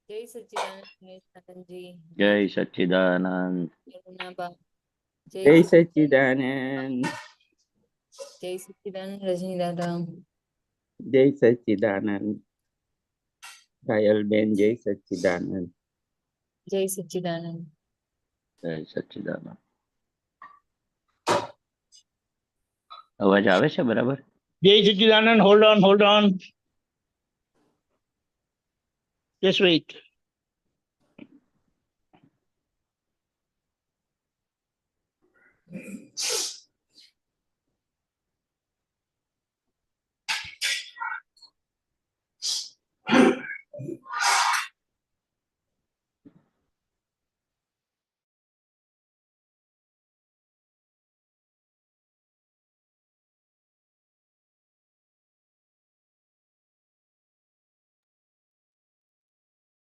जय सच्चिदानंद महेशानंद जी। जय सच्चिदानंद। यमुनाबा। जय सच्चिदानंद। जय सच्चिदानंद रजनी दादा। जय सच्चिदानंद घायल बेन। जय सच्चिदानंद। जय सच्चिदानंद। जय सच्चिदानंद। અવાજ આવે છે બરાબર? જય Sachchidanand. Hold on. Just wait.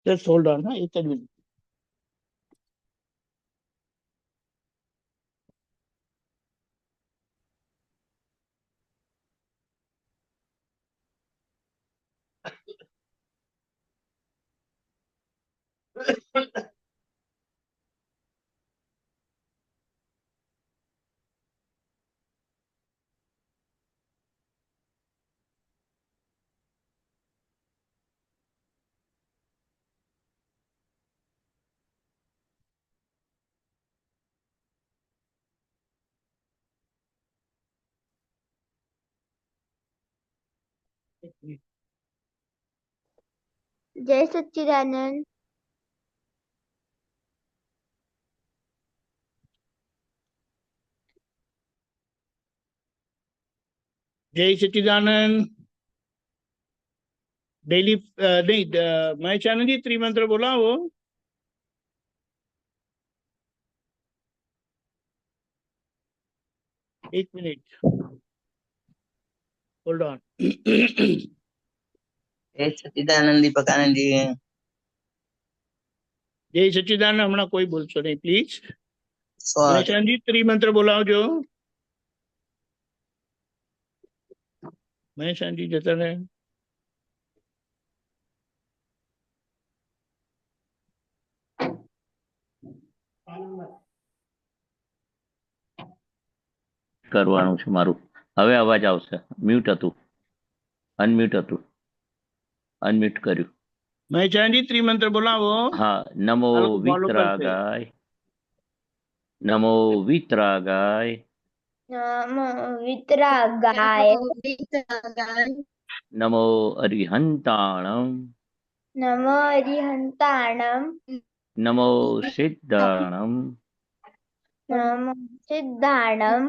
Just hold on. હા, એક જ મિનિટ. जय सच्चिदानंद। જય સચ્ચિદાનંદ. ડેલી નહીં, મહેશાનંદજી ત્રિમંત્ર બોલાવો. એક મિનિટ, હોલ્ડ ઓન. જય સચ્ચિદાનંદ દીપકાનંદજી. જય સચ્ચિદાનંદ. હમણાં કોઈ બોલશો નહીં પ્લીઝ. સ્વાગત. મહેશાનંદજી ત્રિમંત્ર બોલાવજો. મહેશાનંદજી જતા રહે. કરવાનું છે મારું. હવે અવાજ આવશે. મ્યુટ હતું, અનમ્યુટ હતું, અનમ્યુટ કર્યું. મહેશાનંદજી ત્રિમંત્ર બોલાવો. હા. નમો વિતરાગાય, નમો વિતરાગાય, नमो वितरागाय। નમો અરિહંતાણમ, नमो अरिहंताणम। નમો સિદ્ધાણમ, नमो सिद्धाणम।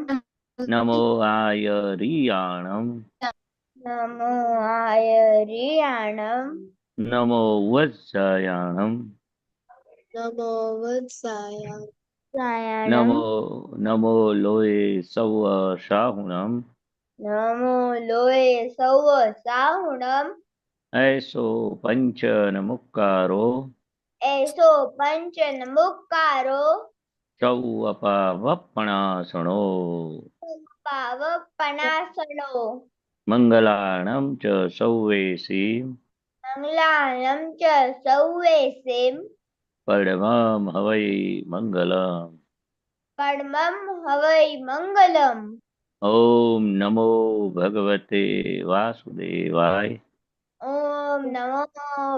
નમો આયરિયાણમ, नमो आयरियाणम। નમો વત્સાયાણમ, नमो वत्सायाणम। નમો નમો લોય સૌ શાહુણમ, नमो लोये सौ साहुणम। ऐसो पंचन मुक्कारो, ऐसो पंचन मुक्कारो। सौ अपावपणासणो, पावपणासनो। मंगलाणं च सौवेसी, मंगलानं च सौवेसेम। परमं हवै मंगलम्। परमं हवै मंगलम। ओम नमो भगवते वासुदेवाय, ओम नमो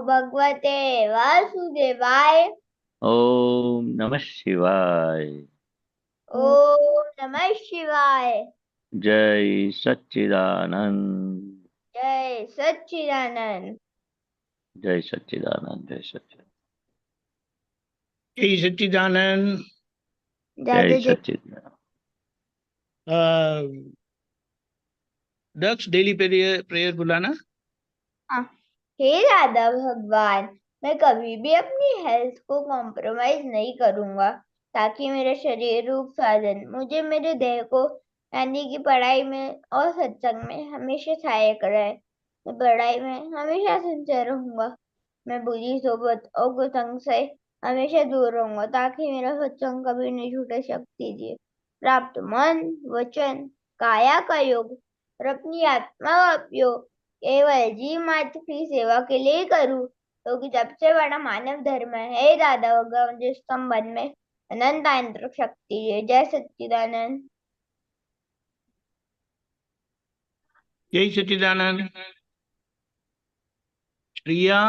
भगवते वासुदेवाय। ओम नमः शिवाय। ओम नमः शिवाय। जय सच्चिदानंद, जय सच्चिदानंद। जय सच्चिदानंद, जय सच्चिदानंद, જય સચ્ચિદાનંદ. जय सच्चिदानंद। दक्ष डेली प्रेयर बुलाना. हे राधा भगवान, मैं कभी भी अपनी हेल्थ को कॉम्प्रोमाइज नहीं करूंगा ताकि मेरा शरीर रूप साधन मुझे मेरे देह को यानी कि पढ़ाई में और सत्संग में हमेशा सहायक रहे। मैं पढ़ाई में हमेशा सिंसियर रहूंगा। मैं बुरी सोबत और कुसंग से हमेशा दूर रहूंगा ताकि मेरा सत्संग कभी नहीं छूटे। शक्ति दिए प्राप्त मन वचन काया का योग और अपनी आत्मा का उपयोग केवल जीव मात्र की सेवा के लिए करूं क्योंकि सबसे बड़ा मानव धर्म है। हे दादा भगवान, मुझे इस संबंध में अनंत आंतरिक शक्ति है। जय सच्चिदानंद। जय सच्चिदानंद। श्रिया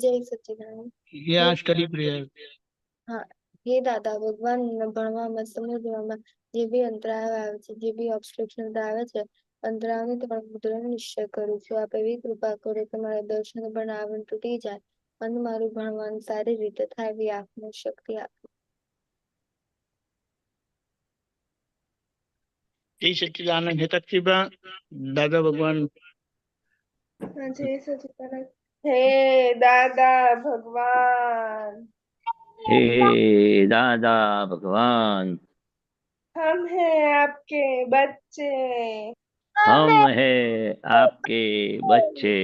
जय सच्चिदानंद। या स्टडी प्रेयर। હા, હે દાદા ભગવાન, ભણવામાં સમજવામાં જે બી અંતરાયો આવે છે, જે બી ઓબ્સ્ટ્રક્શન આવે છે, અંતરાયોને તમારા પુત્રનો નિશ્ચય કરું છું. આપ એવી કૃપા કરો કે મારા દર્શન પણ આવરણ તૂટી જાય અને મારું ભણવાનું સારી રીતે થાય એવી આપને શક્તિ આપો. जय सच्चिदानंद। हेतक्षिपा दादा भगवान। जय सच्चिदानंद। हे दादा भगवान, हे दादा भगवान, हम हैं आपके बच्चे, हम है आपके बच्चे,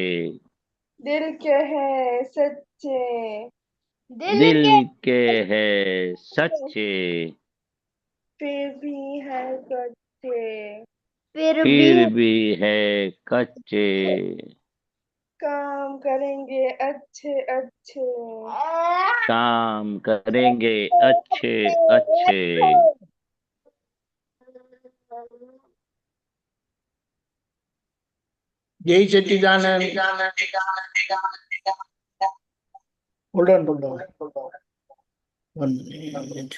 दिल के हैं सच्चे, दिल के है सच्चे, फिर भी है कच्चे, फिर फिर भी है कच्चे, काम करेंगे अच्छे अच्छे, काम करेंगे अच्छे अच्छे। जय सच्चिदानंद। होल्ड ऑन 1 मिनट।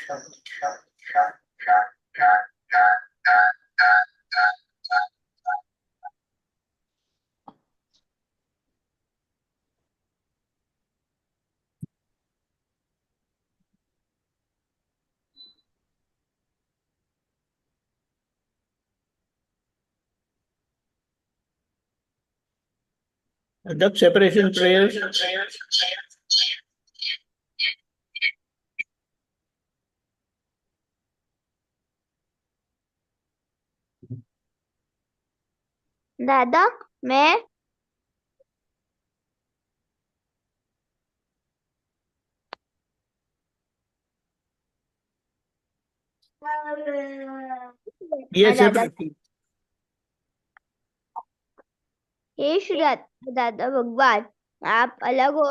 Adopt separation prayers. दादा मैं Yes, दादा, separation. हे श्रीरात्मा दादा भगवान, आप अलग हो,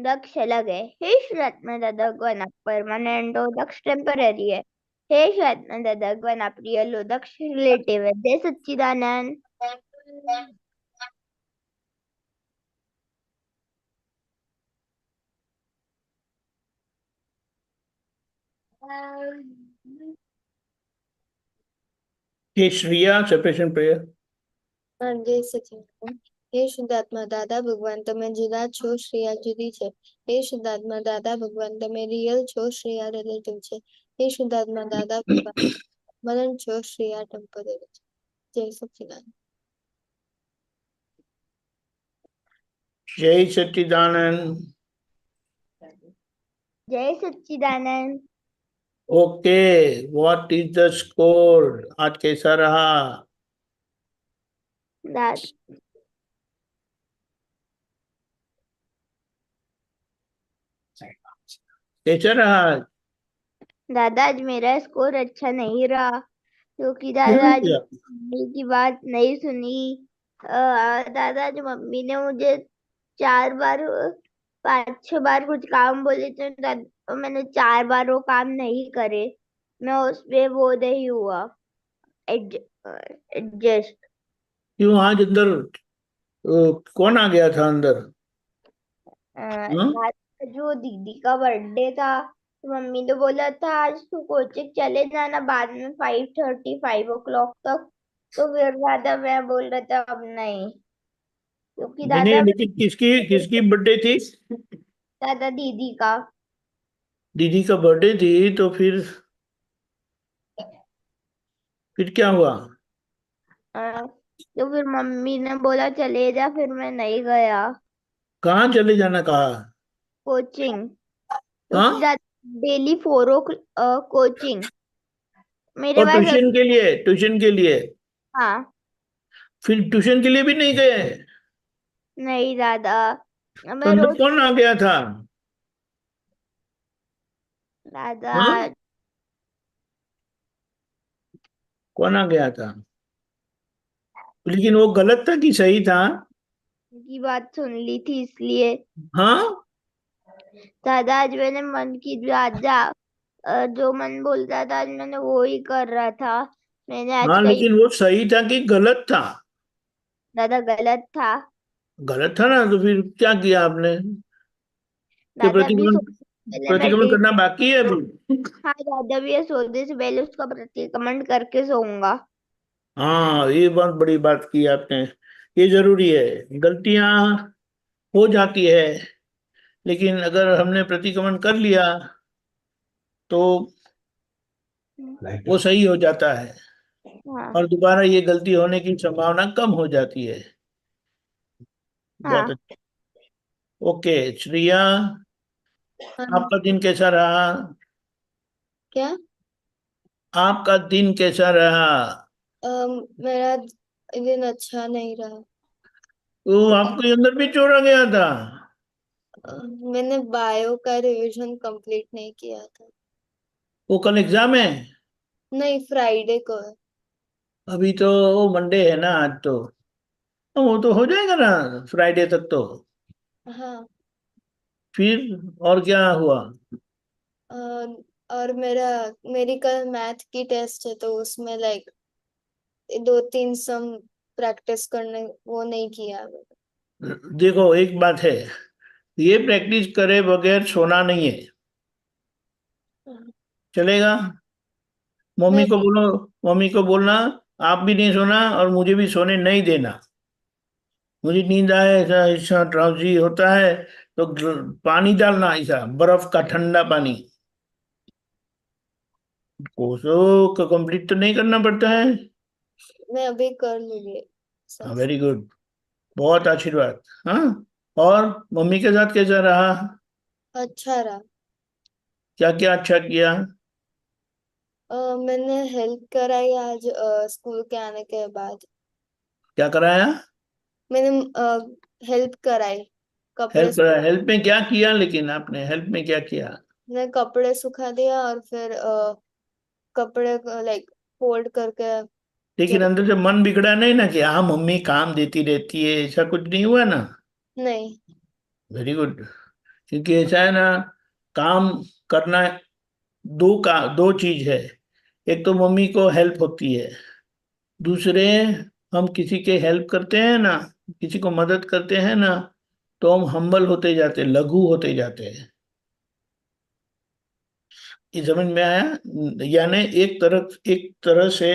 दक्ष अलग है। हे श्रीरात्मा दादा भगवान, आप परमानेंट हो, दक्ष टेम्पररी है। हे श्रीरात्मा दादा भगवान, आप रियल हो, दक्ष रिलेटिव है। जय सच्चिदानंद। Hey Shriya, separation prayer. જય સચ્ચિદાનંદ. હે શુદ્ધાત્મા દાદા ભગવાન, તમે જુદા છો, શ્રેયા જુદી છે. હે શુદ્ધાત્મા દાદા ભગવાન, તમે રિયલ છો, શ્રેયા રિલેટિવ છે. હે શુદ્ધાત્મા દાદા ભગવાન, મદન છો, શ્રેયા ટેમ્પરરી છે. જય સચ્ચિદાનંદ. जय सच्चिदानंद। जय Sachchidanand. Okay, what is the score? आज कैसा रहा? दा- कैसा रहा? दादा आज मेरा स्कोर अच्छा नहीं रहा, क्योंकि क्यों दादा आज किया? मम्मी की बात नहीं सुनी। दादा आज मम्मी ने मुझे 4 बार 5-6 बार कुछ काम बोले थे, मैंने 4 बार वो काम नहीं करे। मैं उस पे वो नहीं हुआ एडजस्ट। क्यों आज अंदर कौन आ गया था अंदर? जो दीदी का बर्थडे था, तो मम्मी ने बोला था आज तू कोचिंग चले जाना बाद में 5:30 5 o'clock तक। तो फिर दादा मैं बोल रहा था अब नहीं, क्योंकि नहीं दादा लेकिन किसकी बर्थडे थी? दादा दीदी का। दीदी का बर्थडे थी, तो फिर क्या हुआ? तो फिर मम्मी ने बोला चले जा, फिर मैं नहीं गया कहाँ चले जाना कहा? कोचिंग। हाँ? क्योंकि डेली 4 o'clock कोचिंग मेरे और पास। ट्यूशन के लिए हाँ फिर ट्यूशन के लिए भी नहीं गए? नहीं दादा, तो मैं अंदर रोज कौन आ गया था? दादा हाँ? कौन आ गया था? लेकिन वो गलत था कि सही था? की बात सुन ली थी इसलिए। हाँ दादा आज मैंने मन की बात जो मन बोलता था आज मैंने वो ही कर रहा था। मैंने आज हाँ, कहीं लेकिन वो सही था कि गलत था? दादा गलत था। गलत था ना, तो फिर क्या किया आपने? कि दादा भी प्रतिक्रमण, पहले मैं प्रतिक्रमण करना बाकी है अभी? हाँ दादा भी ये सोने से पहले उसका प्रतिक्रमण करके सोऊंगा। हाँ, ये बहुत बड़ी बात की आपने। ये जरूरी है। गलतियां हो जाती है, लेकिन अगर हमने प्रतिक्रमण कर लिया तो वो सही हो जाता है हाँ और दोबारा ये गलती होने की संभावना कम हो जाती है। बहुत हाँ। अच्छा। ओके श्रिया, हाँ। आपका दिन कैसा रहा? क्या? आपका दिन कैसा रहा? मेरा दिन अच्छा नहीं रहा। वो आपके अंदर भी चोरा गया था? मैंने बायो का रिवीजन कंप्लीट नहीं किया था। वो कल एग्जाम है? नहीं, फ्राइडे को है। अभी तो मंडे है ना आज तो वो तो हो जाएगा ना फ्राइडे तक तो। हाँ। फिर और क्या हुआ? अ, और मेरी कल मैथ की टेस्ट है, तो उसमें लाइक 2-3 सम प्रैक्टिस करने वो नहीं किया मैंने। देखो एक बात है, ये प्रैक्टिस करे बगैर सोना नहीं है। चलेगा? मम्मी मैं को बोलो, मम्मी को बोलना आप भी नहीं सोना और मुझे भी सोने नहीं देना। मुझे नींद आए, ऐसा ऐसा ड्राउजी होता है तो पानी डालना, ऐसा बर्फ का ठंडा पानी। कोसो का कंप्लीट तो नहीं करना पड़ता है। मैं अभी कर लूंगी सब। हाँ, वेरी गुड, बहुत आशीर्वाद। हाँ, और मम्मी के साथ कैसा रहा? अच्छा रहा। क्या क्या अच्छा किया? मैंने हेल्प कराई आज स्कूल के आने के बाद। क्या कराया? मैंने हेल्प कराई कपड़े। हेल्प कराया? हेल्प में क्या किया? लेकिन आपने हेल्प में क्या किया? मैंने कपड़े सुखा दिया और फिर कपड़े लाइक फोल्ड करके लेकिन जब। अंदर से मन बिगड़ा नहीं ना कि हाँ मम्मी काम देती रहती है, ऐसा कुछ नहीं हुआ ना? नहीं। Very good. क्योंकि ऐसा है ना, काम करना दो चीज है। एक तो मम्मी को हेल्प होती है, दूसरे हम किसी के हेल्प करते हैं ना, किसी को मदद करते हैं ना, तो हम हम्बल होते जाते हैं, लघु होते जाते हैं। ये समझ में आया? यानी एक तरह से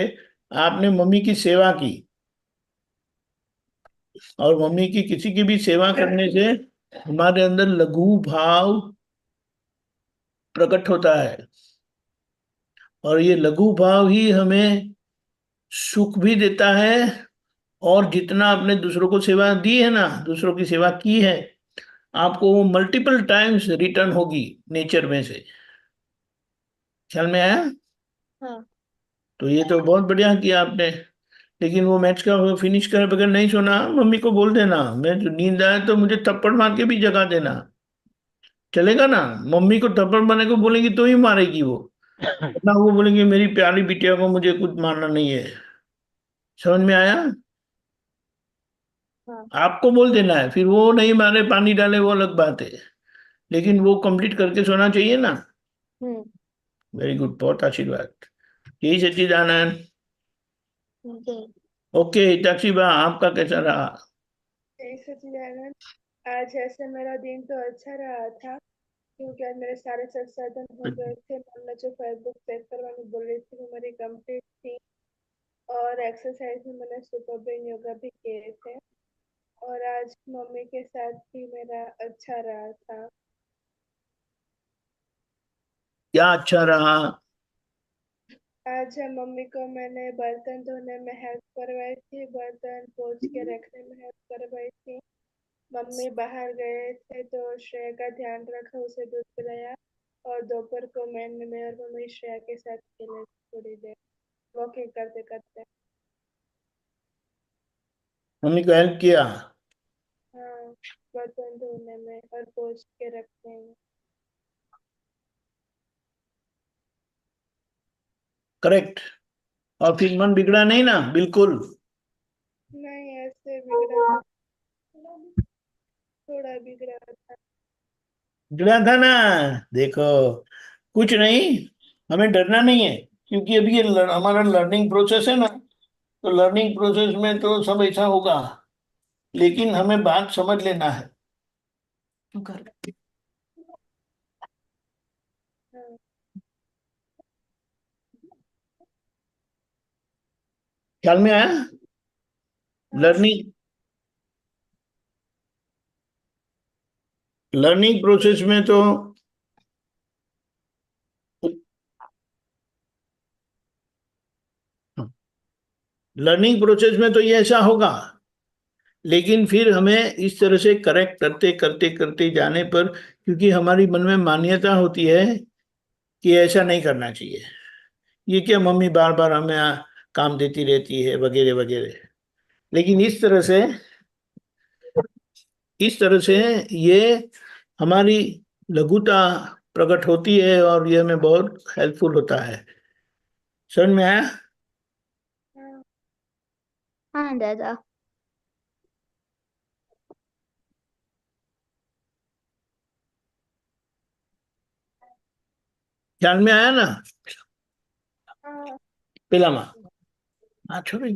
आपने मम्मी की सेवा की, और मम्मी की किसी की भी सेवा करने से हमारे अंदर लघु भाव प्रकट होता है, और ये लघु भाव ही हमें सुख भी देता है। और जितना आपने दूसरों को सेवा दी है ना, दूसरों की सेवा की है, आपको वो मल्टीपल टाइम्स रिटर्न होगी नेचर में से। ख्याल में आया? हाँ। तो ये तो बहुत बढ़िया किया आपने। लेकिन वो मैच का फिनिश करे बगैर नहीं सोना, मम्मी को बोल देना मैं जो नींद आए तो मुझे थप्पड़ मार के भी जगा देना। चलेगा ना? मम्मी को थप्पड़ मारने को बोलेंगी तो ही मारेगी वो, ना वो बोलेंगे मेरी प्यारी बिटिया को मुझे कुछ मारना नहीं है। समझ में आया? हाँ। आपको बोल देना है, फिर वो नहीं मारे पानी डाले वो अलग बात है, लेकिन वो कंप्लीट करके सोना चाहिए ना। हम्म। वेरी गुड, बहुत आशीर्वाद। यही सच्चिदानंद। ओके। ओके ताक्षी आपका कैसा रहा? जय सच्चिदानंद। आज ऐसे मेरा दिन तो अच्छा रहा था, क्योंकि आज मेरे सारे संसाधन हो गए थे। मम्मी जो फेसबुक चेक करवाने बोल रही थी वो मेरी कंप्लीट थी। और एक्सरसाइज में मैंने सुबह ब्रेन योगा भी किए थे। और आज मम्मी के साथ भी मेरा अच्छा रहा था। क्या अच्छा रहा? आज मम्मी को मैंने बर्तन धोने में हेल्प करवाई थी, बर्तन पोंछ के रखने में हेल्प करवाई थी। मम्मी बाहर गए थे तो श्रेया का ध्यान रखा, उसे दूध पिलाया। और दोपहर को मैं और मम्मी श्रेया के साथ खेले थोड़ी देर, वॉकिंग करते करते। मम्मी को हेल्प किया? हाँ, बर्तन धोने में और पोंछ के रखने में। करेक्ट। और फिर मन बिगड़ा नहीं ना बिल्कुल? नहीं, ऐसे बिगड़ा तो थोड़ा बिगड़ा था। डरा था ना? देखो, कुछ नहीं, हमें डरना नहीं है, क्योंकि अभी ये हमारा लर्निंग प्रोसेस है ना, तो लर्निंग प्रोसेस में तो सब ऐसा होगा, लेकिन हमें बात समझ लेना है। हाँ ख्याल में आया? हाँ लर्निंग लर्निंग प्रोसेस में तो लर्निंग प्रोसेस में तो ये ऐसा होगा, लेकिन फिर हमें इस तरह से करेक्ट करते करते करते जाने पर, क्योंकि हमारी मन में मान्यता होती है कि ऐसा नहीं करना चाहिए, ये क्या मम्मी बार बार हमें काम देती रहती है वगैरह वगैरह। लेकिन इस तरह से ये हमारी लघुता प्रकट होती है, और ये हमें बहुत हेल्पफुल होता है। समझ में आया? हाँ हाँ दादा। ख्याल में आया ना? हाँ पेला माँ, हाँ छोड़ो।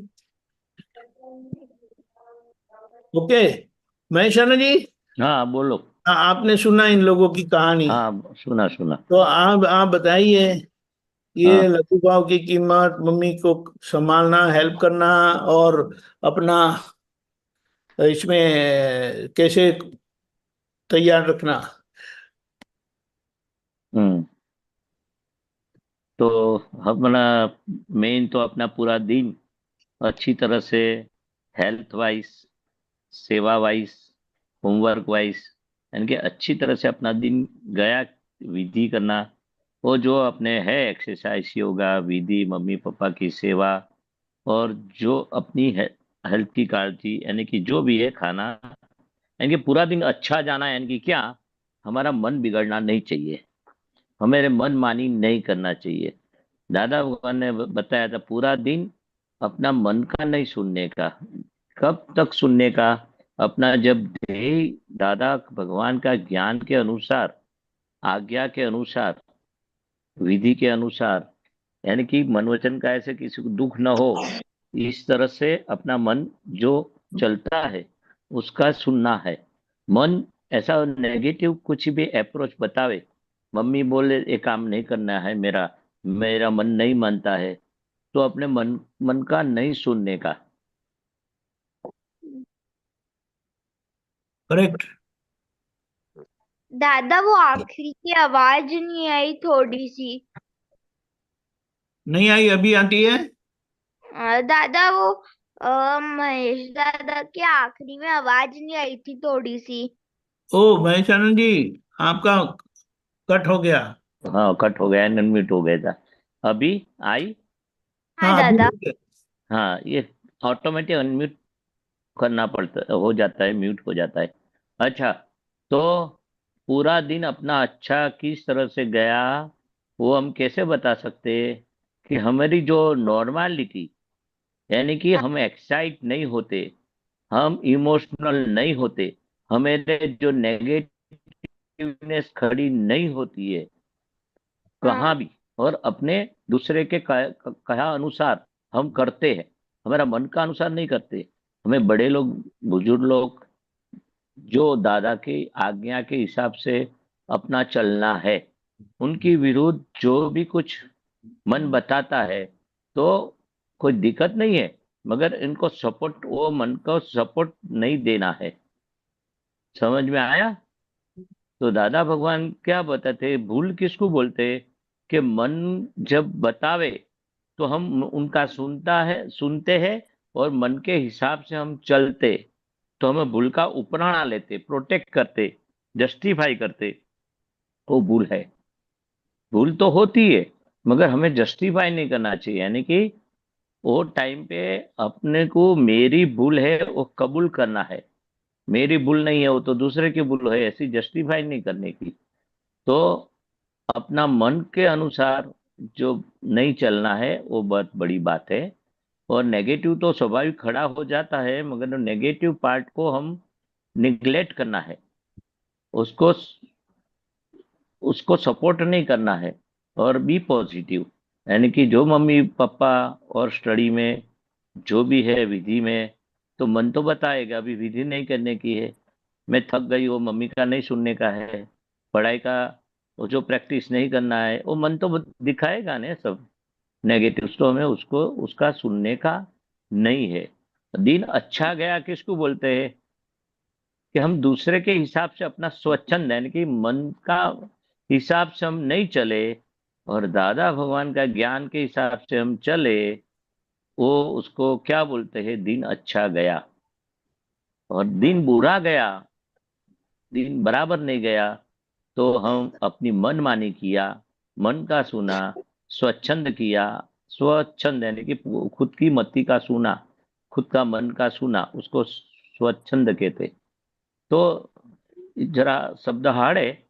ओके, महेश आनंद जी, हाँ बोलो। आपने सुना इन लोगों की कहानी, हाँ सुना सुना। तो आप बताइए, ये हाँ लघु भाव की कीमत, मम्मी को संभालना, हेल्प करना, और अपना इसमें कैसे तैयार रखना। हम्म। तो अपना मेन तो अपना पूरा दिन अच्छी तरह से हेल्थ वाइज, सेवा वाइज, होमवर्क वाइज, यानी कि अच्छी तरह से अपना दिन गया, विधि करना, वो जो अपने है एक्सरसाइज, योगा, विधि, मम्मी पापा की सेवा, और जो अपनी हेल्थ की काळजी, यानी कि जो भी है खाना, यानी कि पूरा दिन अच्छा जाना, यानी कि क्या, हमारा मन बिगड़ना नहीं चाहिए, हमें मन मानी नहीं करना चाहिए। दादा भगवान ने बताया था पूरा दिन अपना मन का नहीं सुनने का। कब तक सुनने का? अपना जब ध्येय दादा भगवान का ज्ञान के अनुसार, आज्ञा के अनुसार, विधि के अनुसार, यानी कि मन वचन का ऐसे किसी को दुख न हो, इस तरह से अपना मन जो चलता है उसका सुनना है। मन ऐसा नेगेटिव कुछ भी अप्रोच बतावे, मम्मी बोले ये काम नहीं करना है, मेरा मेरा मन नहीं मानता है, तो अपने मन मन का नहीं सुनने का। करेक्ट। दादा वो आखिरी की आवाज नहीं आई थोड़ी सी। नहीं आई? अभी आती है? दादा वो महेश दादा की आखिरी में आवाज नहीं आई थी थोड़ी सी। ओ महेश आनंद जी, आपका कट हो गया। हाँ कट हो गया, अनम्यूट हो गया था। अभी आई? हाँ हाँ, अभी दादा। हो गया। हाँ, ये ऑटोमेटिक अनम्यूट करना पड़ता, हो जाता है, म्यूट हो जाता है। अच्छा, तो पूरा दिन अपना अच्छा किस तरह से गया, वो हम कैसे बता सकते हैं? कि हमारी जो नॉर्मलिटी, यानी कि हम एक्साइट नहीं होते, हम इमोशनल नहीं होते, हमारे जो नेगेटिवनेस खड़ी नहीं होती है कहाँ हाँ भी, और अपने दूसरे के कहा अनुसार हम करते हैं, हमारा मन का अनुसार नहीं करते। हमें बड़े लोग, बुजुर्ग लोग, जो दादा की आज्ञा के हिसाब से अपना चलना है, उनकी विरुद्ध जो भी कुछ मन बताता है तो कोई दिक्कत नहीं है, मगर इनको सपोर्ट, वो मन को सपोर्ट नहीं देना है। समझ में आया? तो दादा भगवान क्या बताते, भूल किसको बोलते? कि मन जब बतावे तो हम उनका सुनते हैं, और मन के हिसाब से हम चलते, तो हमें भूल का उपराणा लेते, प्रोटेक्ट करते, जस्टिफाई करते, वो भूल है। भूल तो होती है, मगर हमें जस्टिफाई नहीं करना चाहिए, यानी कि वो टाइम पे अपने को मेरी भूल है वो कबूल करना है, मेरी भूल नहीं है वो तो दूसरे की भूल है, ऐसी जस्टिफाई नहीं करने की। तो अपना मन के अनुसार जो नहीं चलना है वो बहुत बड़ी बात है। और नेगेटिव तो स्वाभाविक खड़ा हो जाता है, मगर नेगेटिव पार्ट को हम निग्लेक्ट करना है, उसको उसको सपोर्ट नहीं करना है और बी पॉजिटिव, यानी कि जो मम्मी पापा और स्टडी में जो भी है विधि में, तो मन तो बताएगा अभी विधि नहीं करने की है, मैं थक गई, वो मम्मी का नहीं सुनने का है, पढ़ाई का वो जो प्रैक्टिस नहीं करना है, वो मन तो दिखाएगा ना सब नेगेटिव, तो हमें उसको उसका सुनने का नहीं है। दिन अच्छा गया किसको बोलते हैं? कि हम दूसरे के हिसाब से अपना स्वच्छंद यानी कि मन का हिसाब से हम नहीं चले और दादा भगवान का ज्ञान के हिसाब से हम चले, वो उसको क्या बोलते हैं? दिन अच्छा गया। और दिन बुरा गया, दिन बराबर नहीं गया, तो हम अपनी मनमानी किया, मन का सुना, स्वच्छंद किया। स्वच्छंद यानी कि खुद की मति का सुना, खुद का मन का सुना, उसको स्वच्छंद कहते। तो जरा शब्द हार्ड है,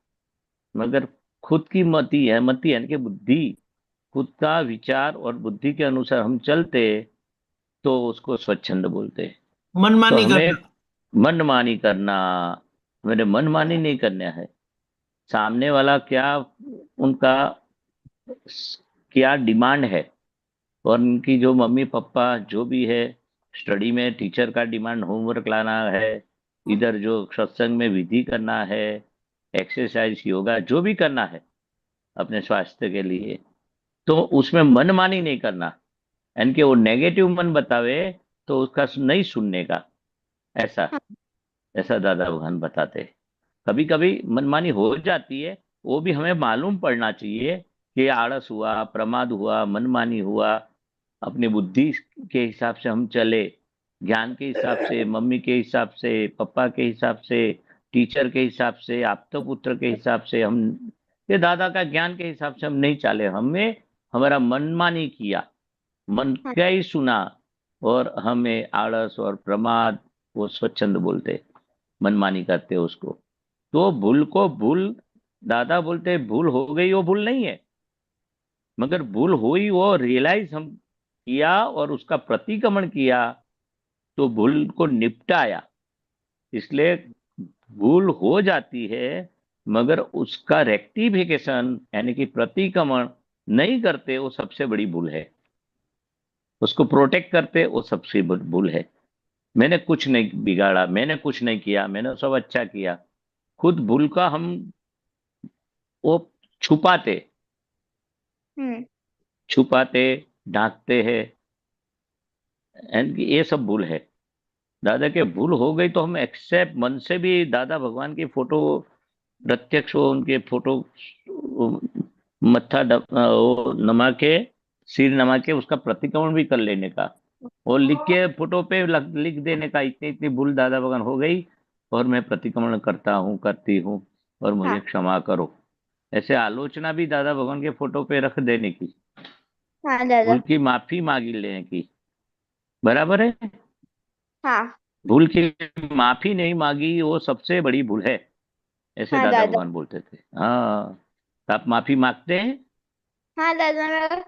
मगर खुद की मति है, मति यानी कि बुद्धि, खुद का विचार और बुद्धि के अनुसार हम चलते, तो उसको स्वच्छंद बोलते हैं। तो मनमानी हमें करना। मनमानी करना, मेरे मनमानी नहीं करना है। सामने वाला क्या, उनका क्या डिमांड है, और उनकी जो मम्मी पापा जो भी है, स्टडी में टीचर का डिमांड होमवर्क लाना है, इधर जो सत्संग में विधि करना है, एक्सरसाइज योगा जो भी करना है अपने स्वास्थ्य के लिए, तो उसमें मनमानी नहीं करना, यानी कि वो नेगेटिव मन बतावे तो उसका नहीं सुनने का, ऐसा ऐसा दादा भगवान बताते हैं। कभी कभी मनमानी हो जाती है, वो भी हमें मालूम पड़ना चाहिए कि आलस हुआ, प्रमाद हुआ, मनमानी हुआ, अपनी बुद्धि के हिसाब से हम चले, ज्ञान के हिसाब से, मम्मी के हिसाब से, पापा के हिसाब से, टीचर के हिसाब से, आपतो पुत्र के हिसाब से, हम ये दादा का ज्ञान के हिसाब से हम नहीं चले, हमें हमारा मनमानी किया, मन हाँ क्या ही सुना, और हमें आलस और प्रमाद, वो स्वच्छंद बोलते, मनमानी करते उसको। तो भूल को भूल, दादा बोलते भूल हो गई वो भूल नहीं है, मगर भूल हुई वो रियलाइज हम किया और उसका प्रतिक्रमण किया, तो भूल को निपटाया। इसलिए भूल हो जाती है, मगर उसका रेक्टिफिकेशन यानी कि प्रतिक्रमण नहीं करते, वो सबसे बड़ी भूल है। उसको प्रोटेक्ट करते, वो सबसे बड़ी भूल है। मैंने कुछ नहीं बिगाड़ा, मैंने कुछ नहीं किया, मैंने सब अच्छा किया, खुद भूल का हम वो छुपाते, हम्म छुपाते, ढांकते हैं, एंड ये सब भूल है। दादा के भूल हो गई तो हम एक्सेप्ट मन से भी दादा भगवान की फोटो प्रत्यक्ष हो, उनके फोटो वो नमा के, सिर नमा के उसका प्रतिक्रमण भी कर लेने का, और लिख के फोटो पे लिख देने का, इतनी इतनी भूल दादा भगवान हो गई और मैं प्रतिक्रमण करता हूँ, करती हूँ, और मुझे हाँ क्षमा करो। ऐसे आलोचना भी दादा भगवान के फोटो पे रख देने की, हाँ दादा। भूल की माफी मांगी लेने की, बराबर है। हाँ भूल की माफी नहीं मांगी, वो सबसे बड़ी भूल है, ऐसे हाँ दादा दादा। भगवान बोलते थे। हाँ, तो आप माफी मांगते हैं? हाँ दादा, मैं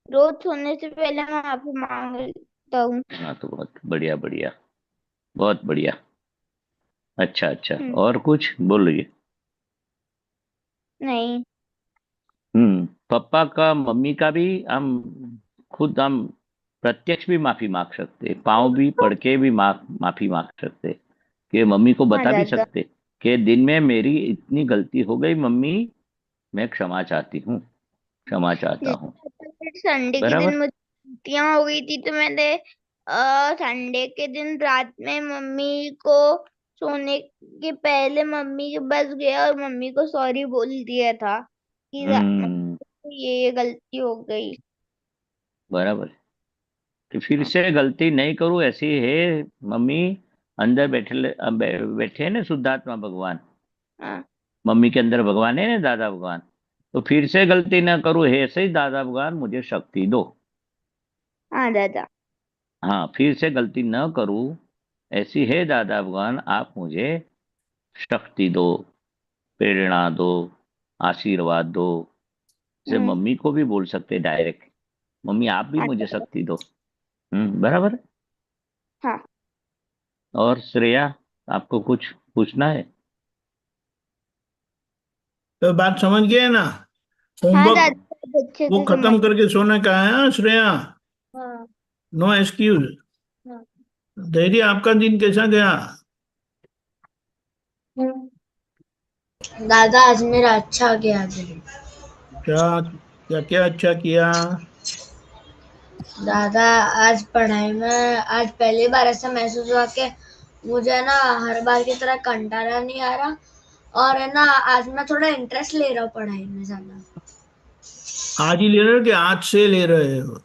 रोज सोने से पहले मैं माफी मांगता हूँ। हाँ, तो बहुत बढ़िया बढ़िया, बहुत बढ़िया। अच्छा अच्छा, हम्म, और कुछ बोलिए। नहीं। पापा का मम्मी का भी हम खुद हम प्रत्यक्ष भी माफी मांग सकते, पाँव भी पड़ के भी माफी मांग सकते, कि मम्मी को हाँ बता भी दादा। सकते कि दिन में मेरी इतनी गलती हो गई मम्मी, मैं क्षमा चाहती हूँ, क्षमा चाहता हूँ। जैसे संडे के दिन बराबर। मुझे छुट्टियां हो गई थी, तो मैंने संडे के दिन रात में मम्मी को सोने के पहले मम्मी के पास गया और मम्मी को सॉरी बोल दिया था कि हम्म, ये गलती हो गई। बराबर है। कि फिर से गलती नहीं करूं, ऐसी है मम्मी, अंदर बैठे हैं ना शुद्धात्मा भगवान, हाँ मम्मी के अंदर भगवान है ना दादा भगवान, तो फिर से गलती ना करूं, है ऐसे ही दादा भगवान मुझे शक्ति दो। हाँ दादा। हाँ, फिर से गलती न करूं, ऐसी है दादा भगवान, आप मुझे शक्ति दो, प्रेरणा दो, आशीर्वाद दो। जैसे हम्म। मम्मी को भी बोल सकते डायरेक्ट, मम्मी आप भी हाँ मुझे दादा। शक्ति दो। बराबर है। हाँ और श्रेया, आपको कुछ पूछना है? तो बात समझ गए ना? हाँ होमवर्क दादा, बहुत अच्छे वो से समझ। खत्म करके सोने का है, हाँ, श्रेया? हाँ। No excuse. हाँ। धैर्य, आपका दिन कैसा गया? दादा आज मेरा अच्छा गया दिन। क्या क्या क्या अच्छा किया? दादा आज पढ़ाई में आज पहली बार ऐसा महसूस हुआ कि मुझे ना हर बार की तरह कंटाला नहीं आ रहा, और है ना आज मैं थोड़ा इंटरेस्ट ले रहा हूँ पढ़ाई में ज्यादा। आज ही ले रहे हो कि आज से ले रहे हो?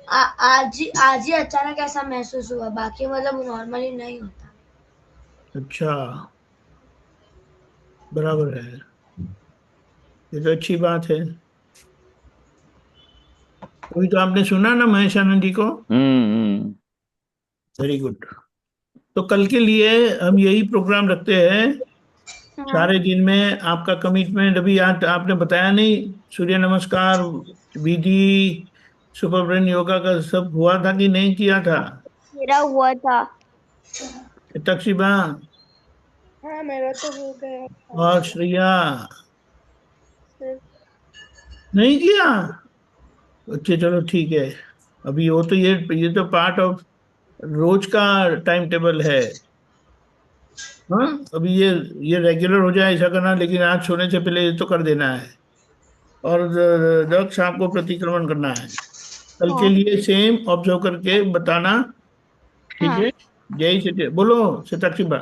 आज ही अचानक ऐसा महसूस हुआ, बाकी मतलब नॉर्मली नहीं होता। अच्छा, बराबर है, ये तो अच्छी बात है। अभी तो आपने सुना ना महेश आनंद जी को? हम्म। Very good. तो कल के लिए हम यही प्रोग्राम रखते हैं। हाँ सारे दिन में आपका कमिटमेंट, अभी आज आपने बताया नहीं, सूर्य नमस्कार विधि, सुपर ब्रेन योगा का सब हुआ था कि नहीं किया था? मेरा हुआ था। तक्षिबा हाँ, मेरा तो हो गया था। और श्रेया सिर्फ नहीं किया? अच्छा चलो ठीक है। अभी वो तो ये तो पार्ट ऑफ रोज का टाइम टेबल है। हाँ, अभी ये रेगुलर हो जाए ऐसा करना, लेकिन आज सोने से पहले ये तो कर देना है। और दक्ष आपको प्रतिक्रमण करना है। कल के हाँ लिए सेम ऑब्जर्व करके बताना। ठीक हाँ। है? जय श्री, बोलो शताक्षी बा।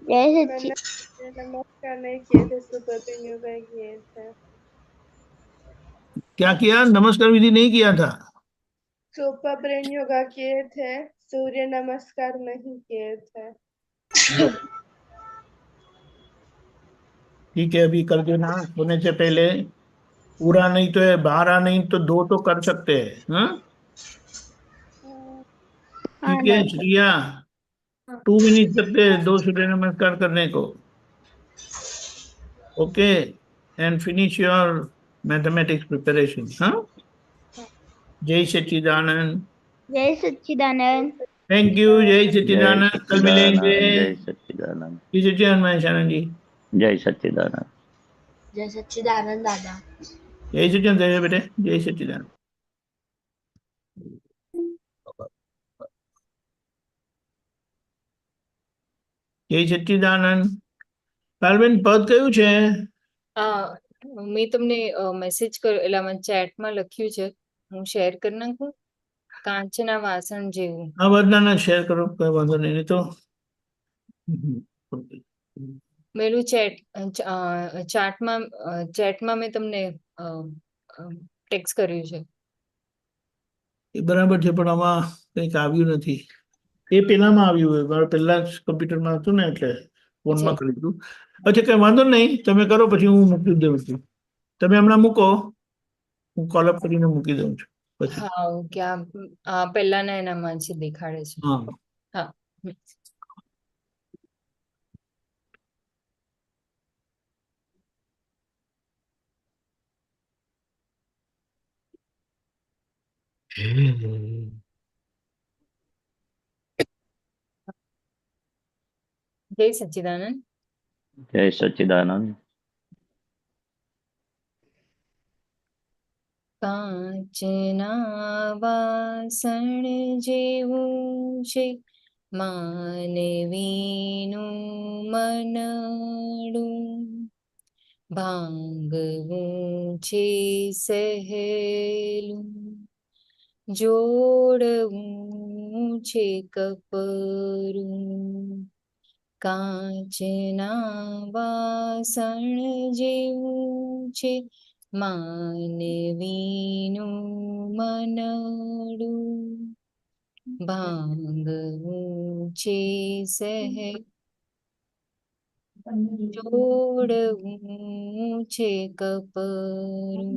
जय सच्ची। मैंने नमस्कार नहीं किए थे, सुप्रभात योगा किए थे। क्या किया? नमस्कार विधि नहीं किया था? सुपर ब्रेन योगा किए थे, सूर्य नमस्कार नहीं किए थे। ठीक है, अभी कर देना सोने से पहले। पूरा नहीं तो है, 12 नहीं तो 2 तो कर सकते हैं, हाँ? हाँ, हाँ ठीक है दादा। श्रिया, 2 मिनट लगते हैं 2 सूर्य नमस्कार करने को। Okay, and finish your mathematics preparation, हाँ? जय सच्चिदानंद। जय सच्चिदानंद। थैंक यू, जय जय सच्चिदानंद, कल मिलेंगे। सच्चिदानंद, जय सच्चिदानंद, जय सच्चिदानंद महेश आनंद जी। जय सच्चिदानंद। जय सच्चिदानंद दादा। जय सच्चिदानंद जय बेटे, जय सच्चिदानंद। જય સચ્ચિદાનંદ. પાલબેન પદ કયું છે? મેં તમને મેસેજ કર્યો એટલામાં ચેટમાં લખ્યું છે, હું શેર કરી નાખું. કાચના વાસણ જેવું. આ બધાને શેર કરો, કોઈ વાંધો નહીં, નહીં તો મેલું ચેટમાં મેં તમને ટેક્સ્ટ કર્યું છે. એ બરાબર છે, પણ આમાં કંઈક આવ્યું નથી. એ પેલામાં આવ્યું હોય, મારે પહેલા જ કમ્પ્યુટરમાં હતું ને એટલે ફોનમાં કરી દીધું. અચ્છા કઈ વાંધો નહીં, તમે કરો પછી હું મૂકી દઉં છું. તમે હમણાં મૂકો, હું કોલ અપ કરીને મૂકી દઉં છું પછી. હા, ઓકે. આ પહેલાના એનામાં છે દેખાડે છે. હા. હા. જય સચ્ચિદાનંદ. जय सच्चिदानंद. કાચના વાસણ જેવું છે માનવીનું મનડું, ભાંગવું છે સહેલું, જોડવું છે કપરું. કાચના વાસણ જેવું છે માનવીનું મનડું, ભાંગવું છે સહે, જોડવું છે કપરું.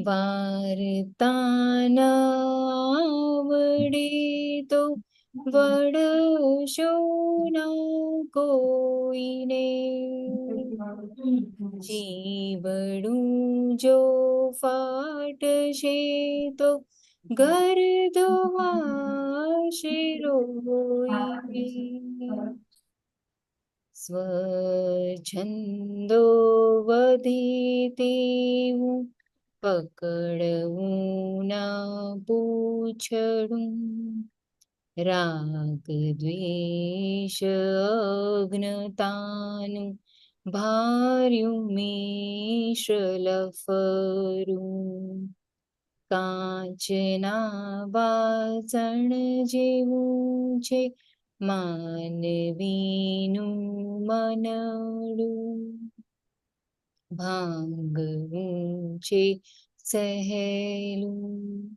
વાર્તા ન આવડે તો વડશો ના કોઈને, જીવડું જો ફાટશે તો ઘર ધોવાશે રોઈને. સ્વછંદો વધે તેવું પકડવું ના પૂછડું રાગ દ્વેષ અજ્ઞતાનું ભાર્યું મિશ્ર લફરું કાચના વાસણ જેવું છે માનવીનું મનડું ભાંગવું છે સહેલું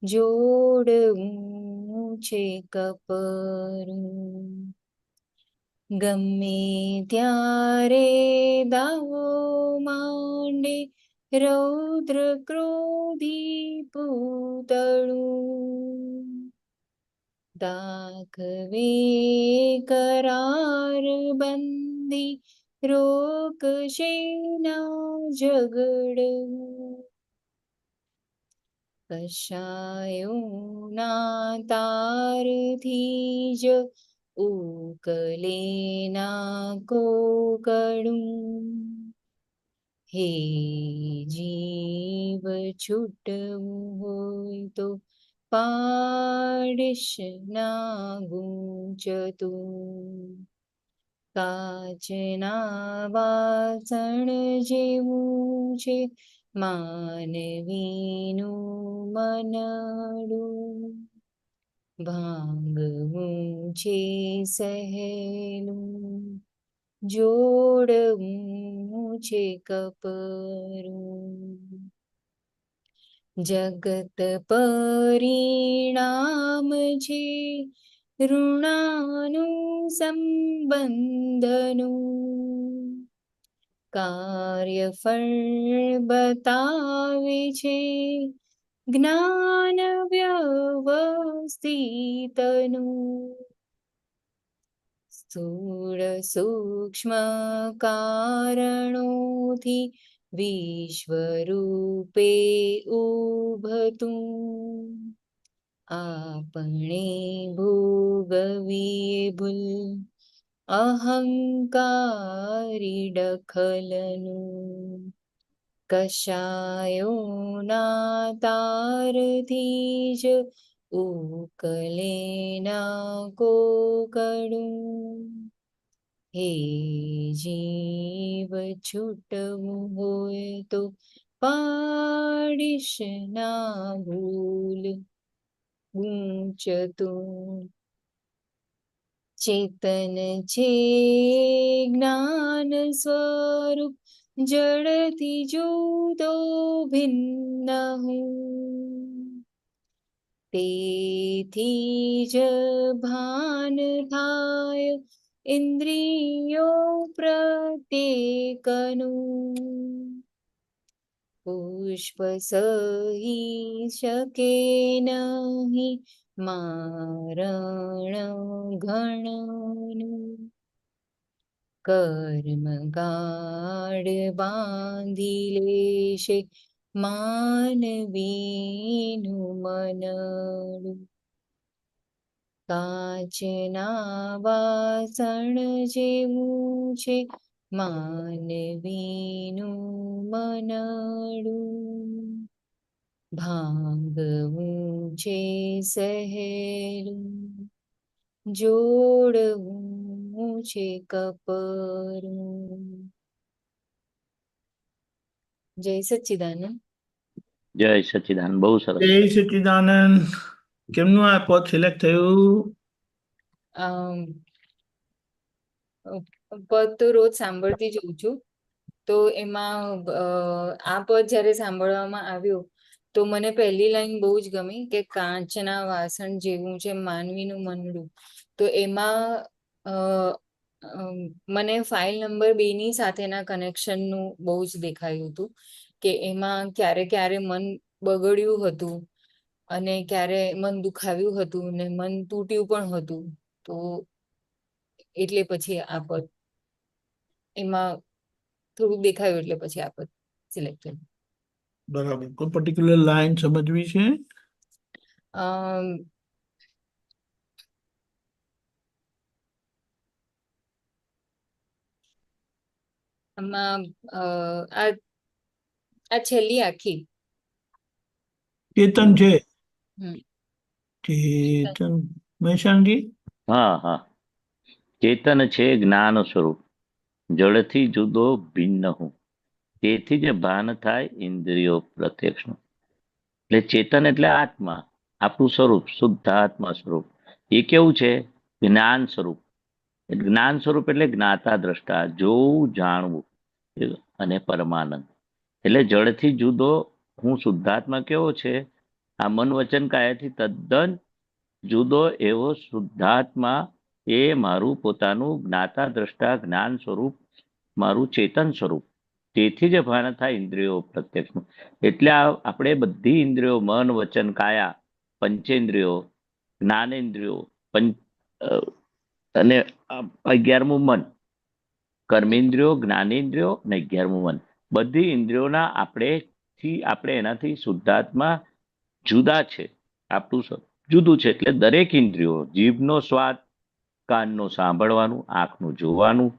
જોડવું છે કપરું ગમે ત્યારે દાવો માંડે રૌદ્ર ક્રોધી પૂતળું દાખવે કરાર બંધી રોકશે ના ઝઘડવું કશાયોના તારથી જ ઉકલે ના કોકડું હે જીવ છૂટવું હોય તો પાડીશ ના ગૂંચતું કાચના વાસણ જેવું છે માનવીનું મનડું ભાંગવું છે સહેલું જોડવું છે કપરું જગત પરિણામ છે ઋણાનું સંબંધનું કાર્યફળ બતાવે છે જ્ઞાન વ્યવસ્થિતનું સ્થૂળ સૂક્ષ્મ કારણોથી વિશ્વરૂપે ઉભતું આપણે ભોગવીએ ભૂલ અહંકારી દખલનું કશાયોના તારથી જ ઉકલે ના કોકડું હે જીવ છૂટવું હોય તો પાડીશ ના ભૂલ ગૂંચતું ચેતન છે જ્ઞાન સ્વરૂપ જડથી જુદો ભિન્ન હું તેથી જ ભાન થાય ઇન્દ્રિયો પ્રત્યેકનું પુષ્પ સહી શકે નહીં મારણ ઘણનું કર્મ ગાઢ બાંધી લેશે માનવીનું મનડું કાચના વાસણ જેવું છે માનવીનું મનડું ભાંગવું છે સહેલું જોડવું છે કપરું જય સચ્ચિદાનંદ જય સચ્ચિદાનંદ બહુ સરસ જય સચ્ચિદાનંદ કેમનું આ પદ સિલેક્ટ થયું પદ તો રોજ સાંભળતી જ હોઉં છું તો એમાં આ પદ જ્યારે સાંભળવામાં આવ્યું તો મને પહેલી લાઈન બહુ જ ગમી કે કાચના વાસણ જેવું છે માનવીનું મનડું તો એમાં મને ફાઇલ નંબર 2 ની સાથેના કનેક્શનનું બહુ જ દેખાયું હતું કે એમાં ક્યારે ક્યારે મન બગડ્યું હતું અને ક્યારે મન દુખાવ્યું હતું ને મન તૂટ્યું પણ હતું તો એટલે પછી આ પદ એમાં થોડુંક દેખાયું એટલે પછી આ પદ સિલેક્ટ થયું બરાબર કોઈ પર્ટિક્યુલર લાઈન સમજવી છે આમાં આ આ છેલ્લી આખી ચેતન છે. હમ. ચેતન મહેશાનજી. હા હા, ચેતન છે જ્ઞાન સ્વરૂપ, જળથી જુદો ભિન્ન હું, તેથી જ ભાન થાય ઇન્દ્રિયો પ્રત્યક્ષનું. એટલે ચેતન એટલે આત્મા, આપણું સ્વરૂપ, શુદ્ધ આત્મા સ્વરૂપ. એ કેવું છે? જ્ઞાન સ્વરૂપ. જ્ઞાન સ્વરૂપ એટલે જ્ઞાતા દ્રષ્ટા, જોવું જાણવું અને પરમાનંદ. એટલે જળથી જુદો હું શુદ્ધાત્મા કેવો છે? આ મન વચન કાયાથી તદ્દન જુદો એવો શુદ્ધાત્મા, એ મારું પોતાનું જ્ઞાતા દ્રષ્ટા જ્ઞાન સ્વરૂપ, મારું ચેતન સ્વરૂપ. તેથી જ ભાન થાય ઇન્દ્રિયો પ્રત્યક્ષનું. એટલે આપણે બધી ઇન્દ્રિયો, મન વચન કાયા, પંચેન્દ્રિયો, જ્ઞાનેન્દ્રિયો, અને 11મું મન, કર્મેન્દ્રિયો, જ્ઞાનેન્દ્રિયો અને 11મું મન, બધી ઇન્દ્રિયોના આપણે એનાથી શુદ્ધાત્મા જુદા છે, આપણું જુદું છે. એટલે દરેક ઇન્દ્રિયો, જીભનો સ્વાદ, કાનનું સાંભળવાનું, આંખનું જોવાનું,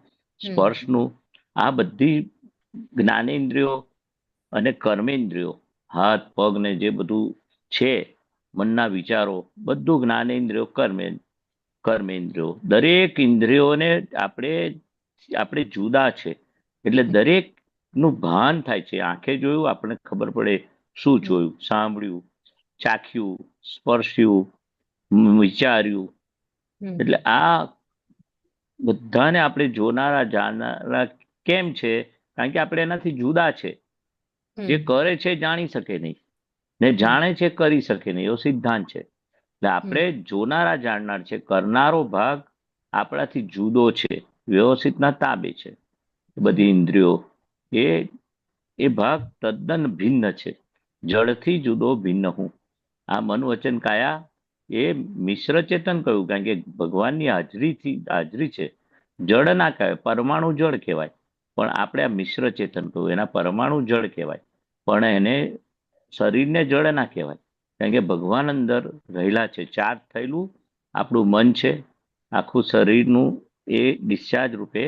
સ્પર્શનું, આ બધી જ્ઞાનેન્દ્રિયો અને કર્મેન્દ્રિયો, હાથ પગ ને જે બધું છે, મનના વિચારો, બધું જ્ઞાનેન્દ્રિયો, કર્મેન્દ્રિયો. દરેક ઇન્દ્રિયોને આપણે જુદા છે. એટલે દરેક નું ભાન થાય છે. આંખે જોયું આપણને ખબર પડે શું જોયું, સાંભળ્યું, ચાખ્યું, સ્પર્શ્યું, વિચાર્યું. એટલે આ બધાને આપણે જોનારા જાણનારા કેમ છે? કારણ કે આપણે એનાથી જુદા છે. જે કરે છે જાણી શકે નહીં, ને જાણે છે કરી શકે નહીં, એવો સિદ્ધાંત છે. એટલે આપણે જોનારા જાણનાર છે, કરનારો ભાગ આપણાથી જુદો છે, વ્યવસ્થિતના તાબે છે. બધી ઇન્દ્રિયો એ ભાગ તદ્દન ભિન્ન છે. જળથી જુદો ભિન્ન હું. આ મન વચન કાયા એ મિશ્ર ચેતન કહ્યું, કારણ કે ભગવાનની હાજરી છે. જળ ના કહેવાય, પરમાણુ જળ કહેવાય, પણ આપણે આ મિશ્ર ચેતન કહ્યું, એના પરમાણુ જળ કહેવાય, પણ એને શરીરને જળ ના કહેવાય, કારણ કે ભગવાન અંદર રહેલા છે. ચાર્જ થયેલું આપણું મન છે, આખું શરીરનું એ ડિસ્ચાર્જ રૂપે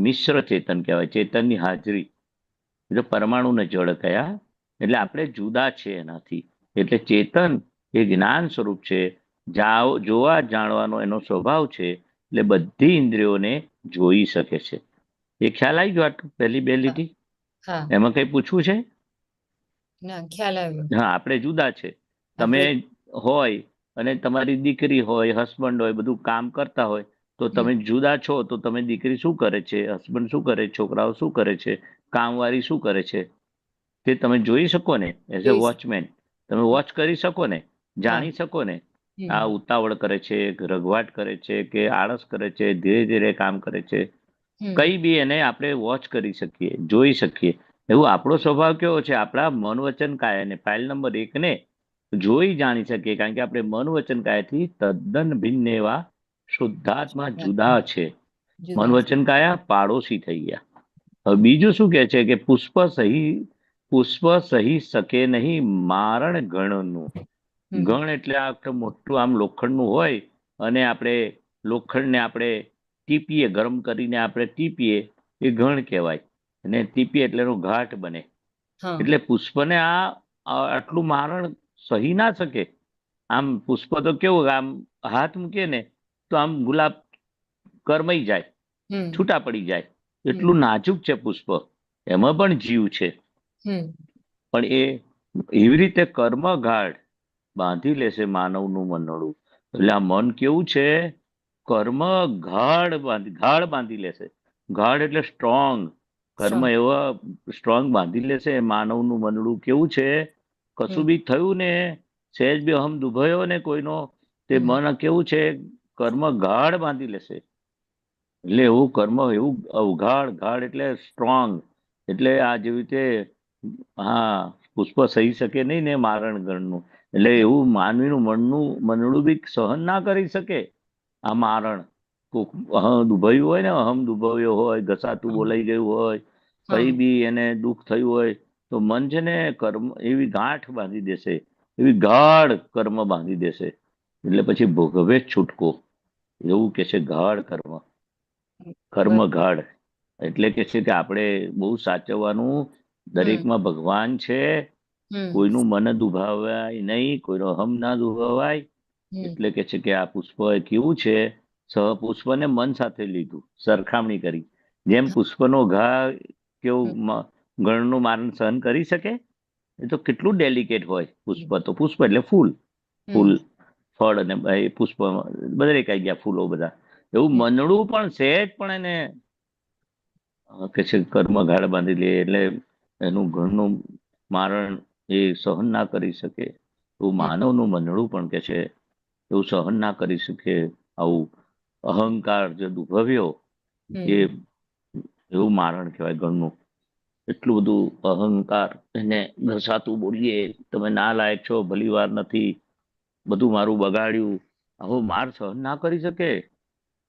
મિશ્ર ચેતન કહેવાય, ચેતનની હાજરી. એટલે પરમાણુને જળ કયા. એટલે આપણે જુદા છે એનાથી. એટલે ચેતન એ જ્ઞાન સ્વરૂપ છે, જોવા જાણવાનો એનો સ્વભાવ છે. એટલે બધી ઇન્દ્રિયોને જોઈ શકે છે. એ ખ્યાલ આવી ગયો? આટલું પહેલી બે લીટી એમાં કઈ પૂછવું છે? ખ્યાલ આવ્યો. હા, આપણે જુદા છે. તમે હોય અને તમારી દીકરી હોય, હસબન્ડ હોય, બધું કામ કરતા હોય, તો તમે જુદા છો. તો તમે દીકરી શું કરે છે, હસબન્ડ શું કરે, છોકરાઓ શું કરે છે, કામવાળી શું કરે છે, તે તમે જોઈ શકો ને. એઝ અ વોચમેન તમે વોચ કરી શકો ને, જાણી શકો ને. આ ઉતાવળ કરે છે, રઘવાટ કરે છે, કે આળસ કરે છે, ધીરે ધીરે કામ કરે છે, કઈ બી એને આપણે વોચ કરી શકીએ, જોઈ શકીએ. એવું આપણો સ્વભાવ કેવો છે? આપણા મન વચન કાયાને, ફાઇલ નંબર 1 ને જોઈ જાણી શકીએ, કારણ કે આપણે મન વચન કાયાથી તદ્દન ભિન્ન એવા શુદ્ધાત્મા જુદા છે. મન વચન કાયા પાડોશી થઈ ગયા. હવે બીજું શું કહે છે? કે પુષ્પ સહી શકે નહીં મારણ ગણનું. ગણ એટલે આ મોટું આમ લોખંડનું હોય, અને આપણે લોખંડને આપણે ટીપીએ, ગરમ કરીને આપણે ટીપીએ, એ ગણ કહેવાય. અને ટીપીએ એટલે એનો ઘાટ બને. એટલે પુષ્પને આટલું મારણ સહી ના શકે. આમ પુષ્પ તો કેવું, આમ હાથ મૂકીએ ને તો આમ ગુલાબ કરમાઈ જાય, છૂટા પડી જાય, એટલું નાજુક છે પુષ્પ. એમાં પણ જીવ છે, પણ એ એવી રીતે કર્મ ગાઢ બાંધી લેશે માનવનું મનડું. એટલે આ મન કેવું છે? કર્મ ગાઢ બાંધી લેશે. ગાઢ એટલે સ્ટ્રોંગ. કર્મ એવા સ્ટ્રોંગ બાંધી લેશે. માનવનું મનડું કેવું છે? કશું બી થયું ને, સહેજ બી અહમ દુભાયો ને કોઈનો, તે મન કેવું છે? કર્મ ગાઢ બાંધી લેશે. એટલે એવું કર્મ એવું ગાઢ એટલે સ્ટ્રોંગ. એટલે આ જેવી રીતે પુષ્પ સહી શકે નહીં ને મારણ ગણનું. એટલે એવું માનવીનું મનડું બી સહન ના કરી શકે આ મારણ. દુભાયું હોય ને, અહમ દુભાવ્યો હોય, ઘસાતું બોલાઈ ગયું હોય, કઈ બી એને દુઃખ થયું હોય, તો મન છે ને કર્મ એવી ગાંઠ બાંધી દેશે, એવી ગાઢ કર્મ બાંધી દેશે. એટલે પછી ભોગવે છૂટકો. એવું કે છે ગાઢ કર્મ ગાઢ. એટલે કે છે કે આપણે બહુ સાચવવાનું, દરેકમાં ભગવાન છે, કોઈનું મન દુભાવાય નહીં, કોઈનો અહમ ના દુભાવાય. એટલે કે છે કે આ પુષ્પ કેવું છે, સહપુષ્પને મન સાથે લીધું, સરખામણી કરી. જેમ પુષ્પનો ઘા કેવું ગળનું મારણ સહન કરી શકે, એ તો કેટલું ડેલિકેટ હોય પુષ્પ. તો પુષ્પ એટલે ફૂલ, ફૂલ ફળ અને એ પુષ્પ બધે કઈ ગયા ફૂલો બધા. એવું મનડું પણ સહેજ પણ એને કે છે કર્મગાળ બાંધી લે, એટલે એનું ઘરનું મારણ એ સહન ના કરી શકે. એવું માનવનું મનડું પણ કે છે એવું સહન ના કરી શકે. આવું અહંકાર જે દુભવ્યો એ એવું મારણ કહેવાય ઘરનું. એટલું બધું અહંકાર, એને ઘસાતું બોલીએ, તમે ના લાયક છો, ભલી વાર નથી, બધું મારું બગાડ્યું, આવું માર સહન ના કરી શકે,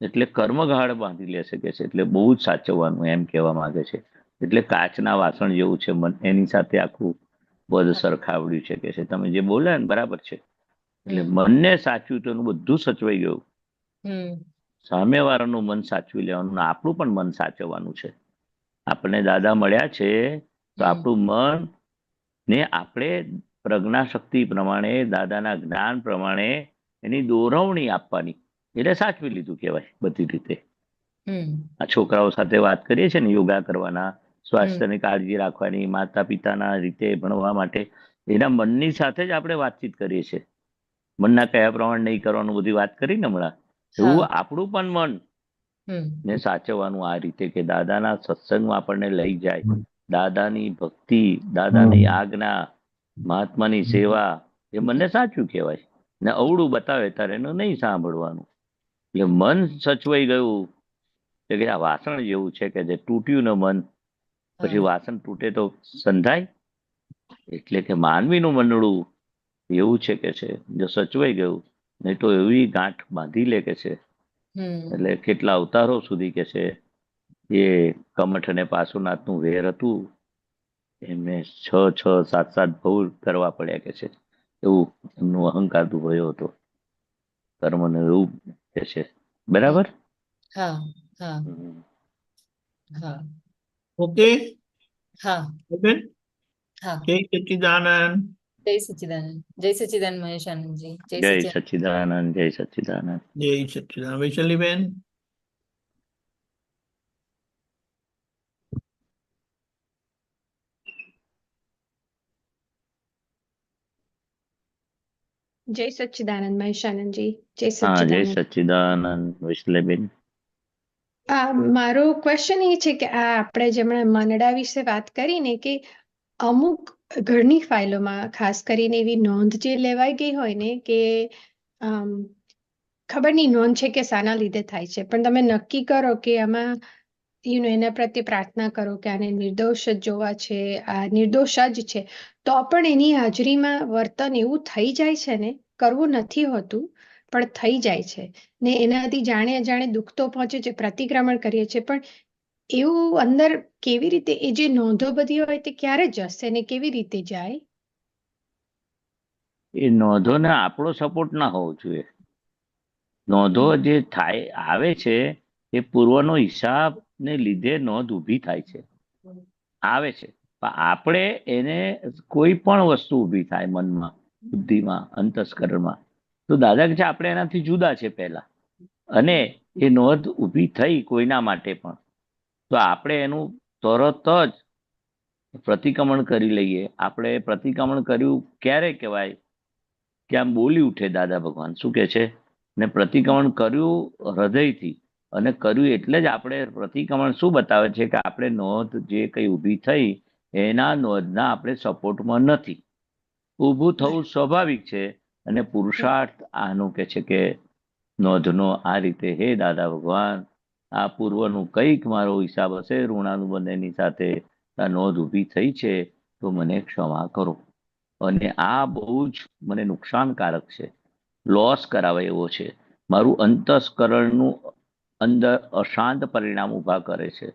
એટલે કર્મગાળ બાંધી લે શકે છે. એટલે બહુ જ સાચવવાનું એમ કહેવા માંગે છે. એટલે કાચના વાસણ જેવું છે મન, એની સાથે આખું પદ સરખાવડ્યું છે કે છે. તમે જે બોલ્યા ને બરાબર છે. એટલે મનને સાચવ્યું તો એનું બધું સચવાઈ ગયું. સામેવાળાનું મન સાચવી લેવાનું, આપણું પણ મન સાચવવાનું છે. આપણને દાદા મળ્યા છે તો આપણું મન ને આપણે પ્રજ્ઞા શક્તિ પ્રમાણે, દાદાના જ્ઞાન પ્રમાણે એની દોરવણી આપવાની, એટલે સાચવી લીધું કહેવાય બધી રીતે. આ છોકરાઓ સાથે વાત કરીએ છીએ ને, યોગા કરવાના, સ્વાસ્થ્યની કાળજી રાખવાની, માતા પિતાના રીતે ભણવા માટે, એના મનની સાથે જ આપણે વાતચીત કરીએ છીએ. મનના કયા પ્રમાણે નહીં કરવાનું બધી વાત કરી ને હમણાં, એવું આપણું પણ મન ને સાચવવાનું આ રીતે કે દાદાના સત્સંગમાં આપણને લઈ જાય, દાદાની ભક્તિ, દાદાની આજ્ઞા, મહાત્માની સેવા, એ મને સાચું કહેવાય. ને અવળું બતાવે ત્યારે એનું નહીં સાંભળવાનું. એટલે મન સચવાઈ ગયું કે આ વાસણ જેવું છે કે જે તૂટ્યું ને મન, પછી વાસણ તૂટે તો સંધાય. એટલે કે માનવીનું મનડું એવું છે કે છે, જો સચવાઈ ગયું, નહીં તો એવી ગાંઠ બાંધી લે કે છે. એટલે કેટલા અવતારો સુધી કે છે એ કમઠ અને પાર્શ્વનાથનું વેર હતું, એમને 6-7 ભવ કરવા પડ્યા કે છે. એવું એમનું અહંકાર દુભવ્યો હતો, કર્મને એવું કે છે. બરાબર. ઓકે. ઓકે. હા. જય સચ્ચિદાનંદ. જય સચ્ચિદાનંદ. જય સચ્ચિદાનંદ મહેશ આનંદજી. જય સચ્ચિદાનંદ. જય સચ્ચિદાનંદ. જય સચ્ચિદાનંદ. વૈશાલીબેન. જય સચ્ચિદાનંદ મહેશાનંદજી. જય હા, જય સચ્ચિદાનંદ. સચ્ચિદાનંદ વૈશાલીબેન. મારો ક્વેશ્ચન એ છે કે આ આપણે જેમણે મનડા વિશે વાત કરી ને, કે અમુક ઘરની ફાઇલોમાં ખાસ કરીને એવી નોંધ જે લેવાઈ ગઈ હોય ને કે ખબર નહીં નોંધ છે કે શાના લીધે થાય છે, પણ તમે નક્કી કરો કે આમાં એના પ્રત્યે પ્રાર્થના કરો કે આને નિર્દોષ જ જોવા છે, આ નિર્દોષ જ છે, તો પણ એની હાજરીમાં વર્તન એવું થઈ જાય છે ને, કરવું નથી હોતું પણ થઈ જાય છે ને, એનાથી જાણે અજાણે દુઃખ તો પહોંચે છે, પ્રતિક્રમણ કરીએ છીએ, પણ એવું અંદર કેવી રીતે એ જે નોંધો બધી હોય તે ક્યારે જશે ને કેવી રીતે જાય? એ નોંધોને આપણો સપોર્ટ ના હોવો જોઈએ. નોંધો જે થાય આવે છે એ પૂર્વનો હિસાબ ને લીધે નોંધ ઊભી થાય છે, આવે છે. પણ આપણે એને કોઈ પણ વસ્તુ ઊભી થાય મનમાં, બુદ્ધિમાં, અંતસ્કરણમાં, તો દાદા કે છે આપણે એનાથી જુદા છે પહેલા, અને એ નોંધ ઊભી થઈ કોઈના માટે પણ, તો આપણે એનું તરત જ પ્રતિક્રમણ કરી લઈએ. આપણે પ્રતિક્રમણ કર્યું ક્યારે કહેવાય કે આમ બોલી ઉઠે દાદા ભગવાન શું કે છે, ને પ્રતિક્રમણ કર્યું હૃદયથી, અને કર્યું એટલે જ આપણે પ્રતિક્રમણ શું બતાવે છે કે આપણે નોંધ જે કંઈ ઊભી થઈ એના નોંધના આપણે સપોર્ટમાં નથી. ઊભું થવું સ્વાભાવિક છે, અને પુરુષાર્થ આનું કે છે કે નોંધનો આ રીતે, હે દાદા ભગવાન, આ પૂર્વનું કંઈક મારો હિસાબ હશે ઋણાનુબંધ એની સાથે, આ નોંધ ઊભી થઈ છે તો મને ક્ષમા કરો. અને આ બહુ જ મને નુકસાનકારક છે, લોસ કરાવે એવો છે, મારું અંતસ્કરણનું અંદર અશાંત પરિણામ ઊભા કરે છે.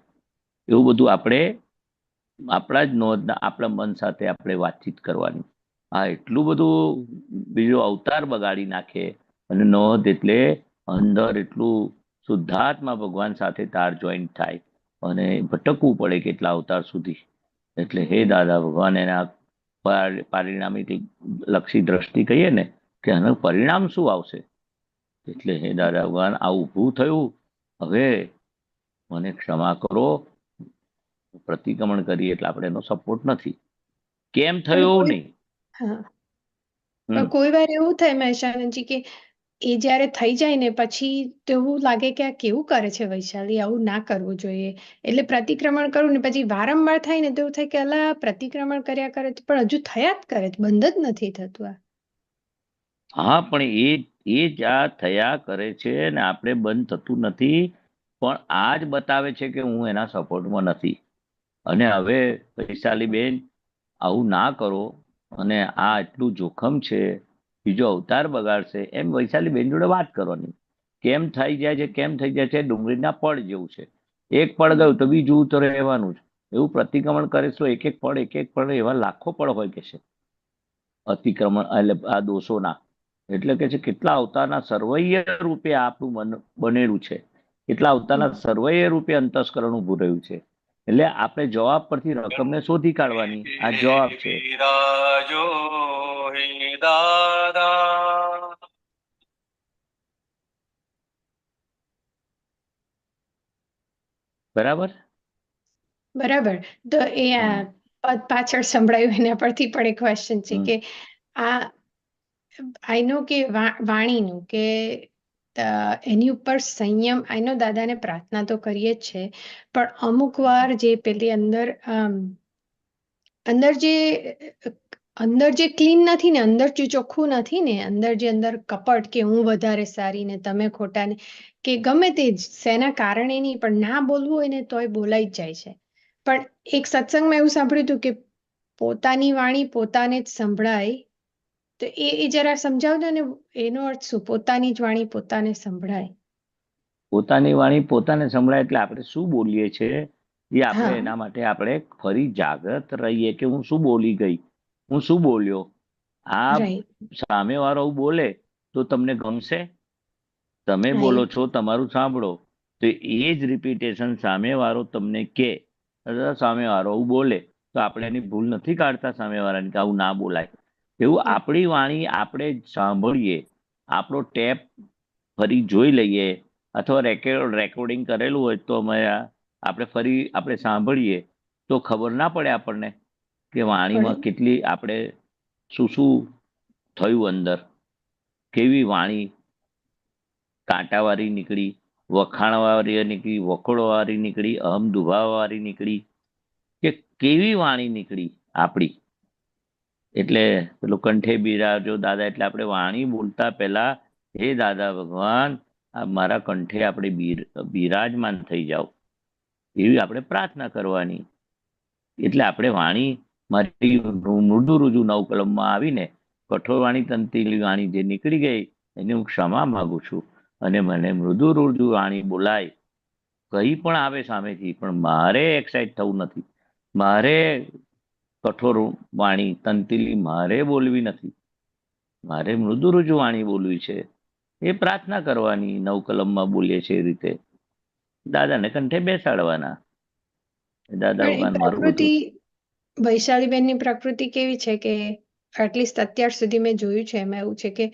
એવું બધું આપણે આપણા જ નોંધના આપણા મન સાથે આપણે વાતચીત કરવાની. આ એટલું બધું બીજો અવતાર બગાડી નાખે. અને નોંધ એટલે અંદર એટલું શુદ્ધાત્મા ભગવાન સાથે તાર જોઈન્ટ થાય, અને ભટકવું પડે કેટલા અવતાર સુધી. એટલે હે દાદા ભગવાન, એના પારિણામિક લક્ષી દ્રષ્ટિ કહીએ ને કે આનું પરિણામ શું આવશે. એટલે હે દાદા ભગવાન, આ ઊભું થયું, હવે મને ક્ષમા કરો. પ્રતિક્રમણ કરીએ એટલે આપણે એનો સપોર્ટ નથી. કેમ પણ થયું એવું કોઈ નહીં. હા પણ કોઈ વાર એવું થાય મહેશાનંદજી કે એ જ્યારે થઈ જાય ને પછી તો એવું લાગે કે આ કેવું કરે છે વૈશાલી, આવું ના કરવું જોઈએ. એટલે પ્રતિક્રમણ કરું ને પછી વારંવાર થાય ને તો એવું થાય કે અલા પ્રતિક્રમણ કર્યા કરે છે, પણ હજુ થયા જ કરે છે, બંધ જ નથી થતું આ. હા, પણ એ જ આ થયા કરે છે ને આપણે બંધ થતું નથી. પણ આ જ બતાવે છે કે હું એના સપોર્ટમાં નથી. અને હવે વૈશાલી બેન, આવું ના કરો. અને આ એટલું જોખમ છે, બીજો અવતાર બગાડશે, એમ વૈશાલી બેન જોડે વાત કરવાની. કેમ થઈ જાય છે, કેમ થઈ જાય છે, ડુંગળીના પડ જેવું છે. એક પડ ગયું તો બીજું તો રહેવાનું જ. એવું પ્રતિક્રમણ કરીશું એક એક પડ એવા લાખો પડ હોય કે છે અતિક્રમણ, એટલે આ દોષોના. એટલે કે છે કેટલા અવતારના સર્વૈય રૂપે આપણું મન બનેલું છે, કેટલા અવતારના સર્વૈય રૂપે અંતસ્કરણ ઉભું રહ્યું છે. એટલે આપણે જવાબ પરથી રકમને શોધી કાઢવાની. આ જવાબ છે. બરાબર. બરાબર. તો એ પદ પાછળ સંભળાયું એના પરથી પણ એક ક્વેશ્ચન છે કે આ આઈ નો કે વાણીનું કે એની ઉપર સંયમ, આઈ નો દાદાને પ્રાર્થના તો કરીએ જ છે, પણ અમુક વાર જે પેલી અંદર જે ક્લીન નથી ને, અંદર જે ચોખ્ખું નથી ને, અંદર કપટ કે હું વધારે સારી ને તમે ખોટા ને, કે ગમે તે શેના કારણે નહીં, પણ ના બોલવું હોય ને તોય બોલાઈ જ જાય છે. પણ એક સત્સંગમાં એવું સાંભળ્યું હતું કે પોતાની વાણી પોતાને જ સંભળાય. તો એ જરા સમજાવજો ને, એનો અર્થ શું, પોતાની જ વાણી પોતાને સંભળાય. પોતાની વાણી પોતાને સંભળાય એટલે આપણે શું બોલીએ છીએ એ આપણે હા એના માટે આપણે ફરી જાગૃત રહીએ કે હું શું બોલી ગઈ, હું શું બોલ્યો. આ રાઈટ સામેવાળો બોલે તો તમને ગમશે? તમે બોલો રાઈટ છો, તમારું સાંભળો, તો એ જ રિપીટેશન સામેવાળો તમને કે સામેવાળો બોલે તો આપણે એની ભૂલ નથી કાઢતા સામેવાળાની કે આવું ના બોલાય. એવું આપણી વાણી આપણે સાંભળીએ, આપણો ટેપ ફરી જોઈ લઈએ, અથવા રેકોર્ડિંગ કરેલું હોય તો આપણે ફરી આપણે સાંભળીએ તો ખબર ના પડે આપણને કે વાણીમાં કેટલી આપણે શું શું થયું, અંદર કેવી વાણી કાંટાવાળી નીકળી, વખાણવાળી નીકળી, વખોડવાળી નીકળી, અહમ દુભાવવાળી નીકળી, કે કેવી વાણી નીકળી આપણી. એટલે પેલું કંઠે બિરાજો દાદા, એટલે આપણે વાણી બોલતા પહેલા હે દાદા ભગવાન, મારા કંઠે આપણે બિરાજમાન થઈ જાઓ, એવી આપણે પ્રાર્થના કરવાની. એટલે આપણે વાણી, મારી મૃદુ રુજુ 9 કલમમાં આવીને કઠોર વાણી તંત્રી વાણી જે નીકળી ગઈ એની હું ક્ષમા માંગુ છું. અને મને મૃદુ રુજુ વાણી બોલાય, કઈ પણ આવે સામેથી, પણ મારે એક્સાઇટ થવું નથી, મારે કઠોર વાણી તંત્રી મારે બોલવી નથી, મારે મૃદુ રુજુ વાણી બોલવી છે. એ પ્રાર્થના કરવાની 9 કલમમાં બોલીએ છે એ રીતે દાદાને કંઠે બેસાડવાના. દાદા પણ એ ભગવાન મારું પ્રકૃતિ, બધું. વૈશાલીબેનની પ્રકૃતિ કેવી છે કે એટલીસ્ટ અત્યાર સુધી મેં જોયું છે એમાં એવું છે કે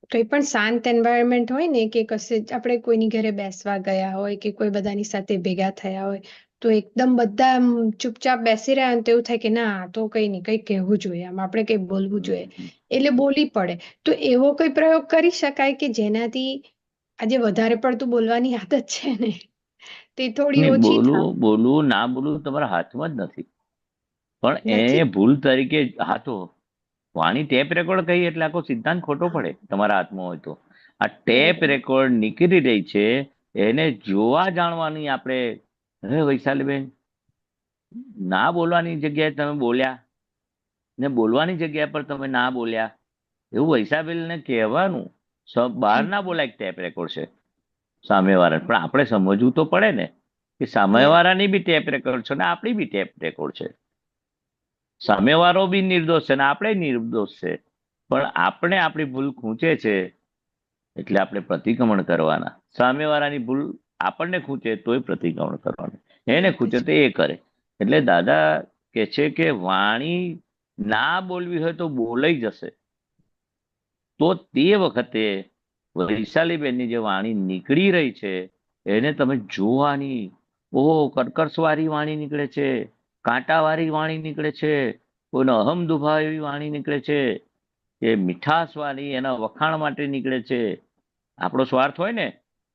કંઈ પણ શાંત એન્વાયરમેન્ટ હોય ને, કે કશે આપણે કોઈની ઘરે બેસવા ગયા હોય કે કોઈ બધાની સાથે ભેગા થયા હોય તો એકદમ બધા આમ ચૂપચાપ બેસી રહ્યા તો એવું થાય કે ના આ તો કંઈ નહીં, કંઈ કહેવું જોઈએ, આમ આપણે કંઈ બોલવું જોઈએ, એટલે બોલી પડે. તો એવો કોઈ પ્રયોગ કરી શકાય કે જેનાથી આજે વધારે પડતું બોલવાની આદત છે ને તે થોડી નહીં, ઓછી થાય? બોલવું ના બોલવું તમારા હાથમાં જ નથી. પણ નથી એ ભૂલ તરીકે હાથો વાણી ટેપ રેકોર્ડ કહી એટલે આખો સિદ્ધાંત ખોટો પડે તમારા હાથમાં હોય તો. આ ટેપ રેકોર્ડ નીકળી રહી છે, એને જોવા જાણવાની આપણે. હે વૈશાલીબેન, ના બોલવાની જગ્યાએ તમે બોલ્યા ને બોલવાની જગ્યા પર તમે ના બોલ્યા, એવું વૈશાલીબેનને કહેવાનું. બહાર ના બોલાય ટેપ રેકોર્ડ છે સામેવાળા, પણ આપણે સમજવું તો પડે ને કે સામેવાળાની બી ટેપ રેકોર્ડ છે ને આપણી બી ટેપ રેકોર્ડ છે. સામેવાળો બી નિર્દોષ છે ને આપણે નિર્દોષ છે, પણ આપણે આપણી ભૂલ ખૂંચે છે એટલે આપણે પ્રતિક્રમણ કરવાના. સામેવાળાની ભૂલ આપણને ખૂંચે તોય પ્રતિક્રમણ કરવાનું. એને એ તો ખૂચે છે. તો એ કરે. એટલે દાદા કે છે કે વાણી ના બોલવી હોય તો બોલાઈ જશે. તો તે વખતે વૈશાલીબેનની જે વાણી નીકળી રહી છે એને તમે જોવાની. ઓહો, કર્કશવાળી વાણી નીકળે છે, કાંટાવાળી વાણી નીકળે છે, કોઈનો અહમ દુભાવ એવી વાણી નીકળે છે, એ મીઠાશવાળી એના વખાણ માટે નીકળે છે. આપણો સ્વાર્થ હોય ને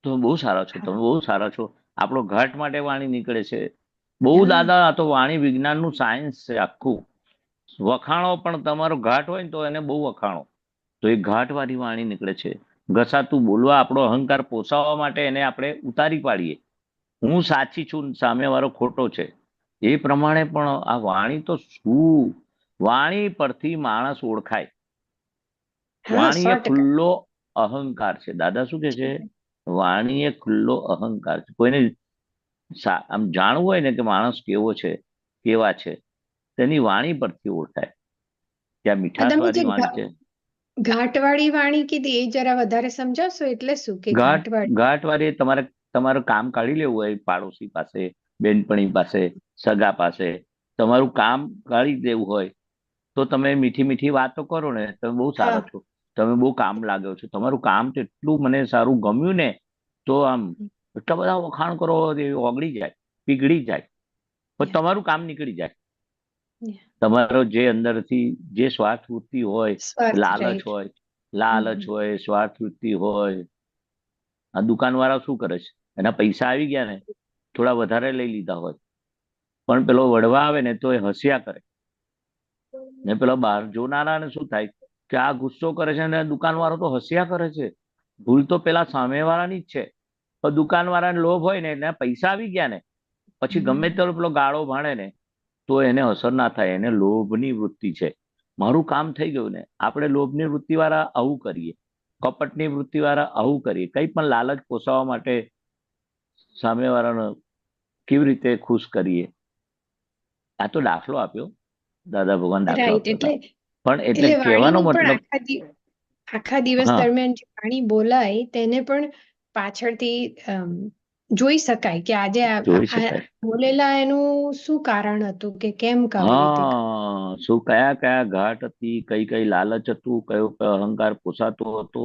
તો બહુ સારા છો, તમે બહુ સારા છો, આપણો ઘાટ માટે વાણી નીકળે છે. બહુ હા દાદા, આ તો વાણી વિજ્ઞાનનું સાયન્સ છે આખું. વખાણો પણ તમારો ઘાટ હોય ને તો એને બહુ વખાણો તો એ ઘાટવાળી વાણી નીકળે છે. ઘસાતું બોલવા, આપણો અહંકાર પોસાવવા માટે એને આપણે ઉતારી પાડીએ. હું સાચી છું, સામેવાળો ખોટો છે. એ પ્રમાણે પણ આ વાણી તો શું, વાણી પરથી માણસ ઓળખાય. હા વાણી એ 100%. ખુલ્લો અહંકાર છે. દાદા શું કે છે? વાણી એ ખુલ્લો અહંકાર છે. કોઈને આમ જાણવું હોય ને કે માણસ કેવો છે, કેવા છે, તેની વાણી પરથી ઓળખાય. ત્યાં આ તમે મીઠાશવાળી જે વાણી છે. ઘાટવાળી વાણી કીધી એ જરા વધારે સમજાવશો, એટલે શું કે ઘાટવાળી? ઘાટવાળી તમારે તમારું કામ કાઢી લેવું હોય, પાડોશી પાસે, બેનપણી પાસે, સગા પાસે, તમારું કામ કાઢી દેવું હોય તો તમે મીઠી મીઠી વાતો કરો ને, તમે બહુ સારા હા છો, તમે બહુ કામ લાગ્યો છો, તમારું કામ તો એટલું મને સારું ગમ્યું ને, તો આમ એટલા બધા વખાણ કરો, એ ઓગળી જાય, પીગળી જાય, પણ તમારું કામ નીકળી જાય. તમારો જે અંદરથી જે સ્વાર્થ વૃત્તિ હોય, સ્વાર્થ, લાલચ રાઈટ. હોય, લાલચ હોય, સ્વાર્થ વૃત્તિ હોય. આ દુકાનવાળા શું કરે છે? એના પૈસા આવી ગયા ને, થોડા વધારે લઈ લીધા હોય, પણ પેલો વડવા આવે ને તો એ હસ્યા કરે. ને પેલો બહાર જોનારાને શું થાય કે આ ગુસ્સો કરે છે ને દુકાનવાળો તો હસ્યા કરે છે. ભૂલ તો પેલા સામેવાળાની જ છે, પણ દુકાનવાળાને લોભ હોય ને, એના પૈસા આવી ગયા ને, પછી ગમે તેલો પેલો ગાળો ભાણે ને તો એને અસર ના થાય. એને લોભની વૃત્તિ છે. મારું કામ થઈ ગયું ને, આપણે લોભની વૃત્તિવાળા આવું કરીએ, કપટની વૃત્તિવાળા આવું કરીએ, કંઈ પણ લાલચ પોસાવવા માટે સામેવાળાને કેવી રીતે ખુશ કરીએ. આ તો દાખલો આપ્યો, દાદા ભગવાન દાખલો રાઈટ. આપ્યો એટલે હતા. પણ એટલે એટલે કહેવાનો વાણીનું પણ મતલબ, આખા દિવસ હા, દરમિયાન જે વાણી બોલાય તેને પણ પાછળથી જોઈ શકાય કે આજે જોઈ આ શકાય. બોલેલા એનું શું કારણ હતું, કે કેમ આવી રીતે. હા, શું કયા કયા ઘાટ હતી, કઈ કઈ લાલચ હતું, કયો કયો અહંકાર પોસાતો હતો.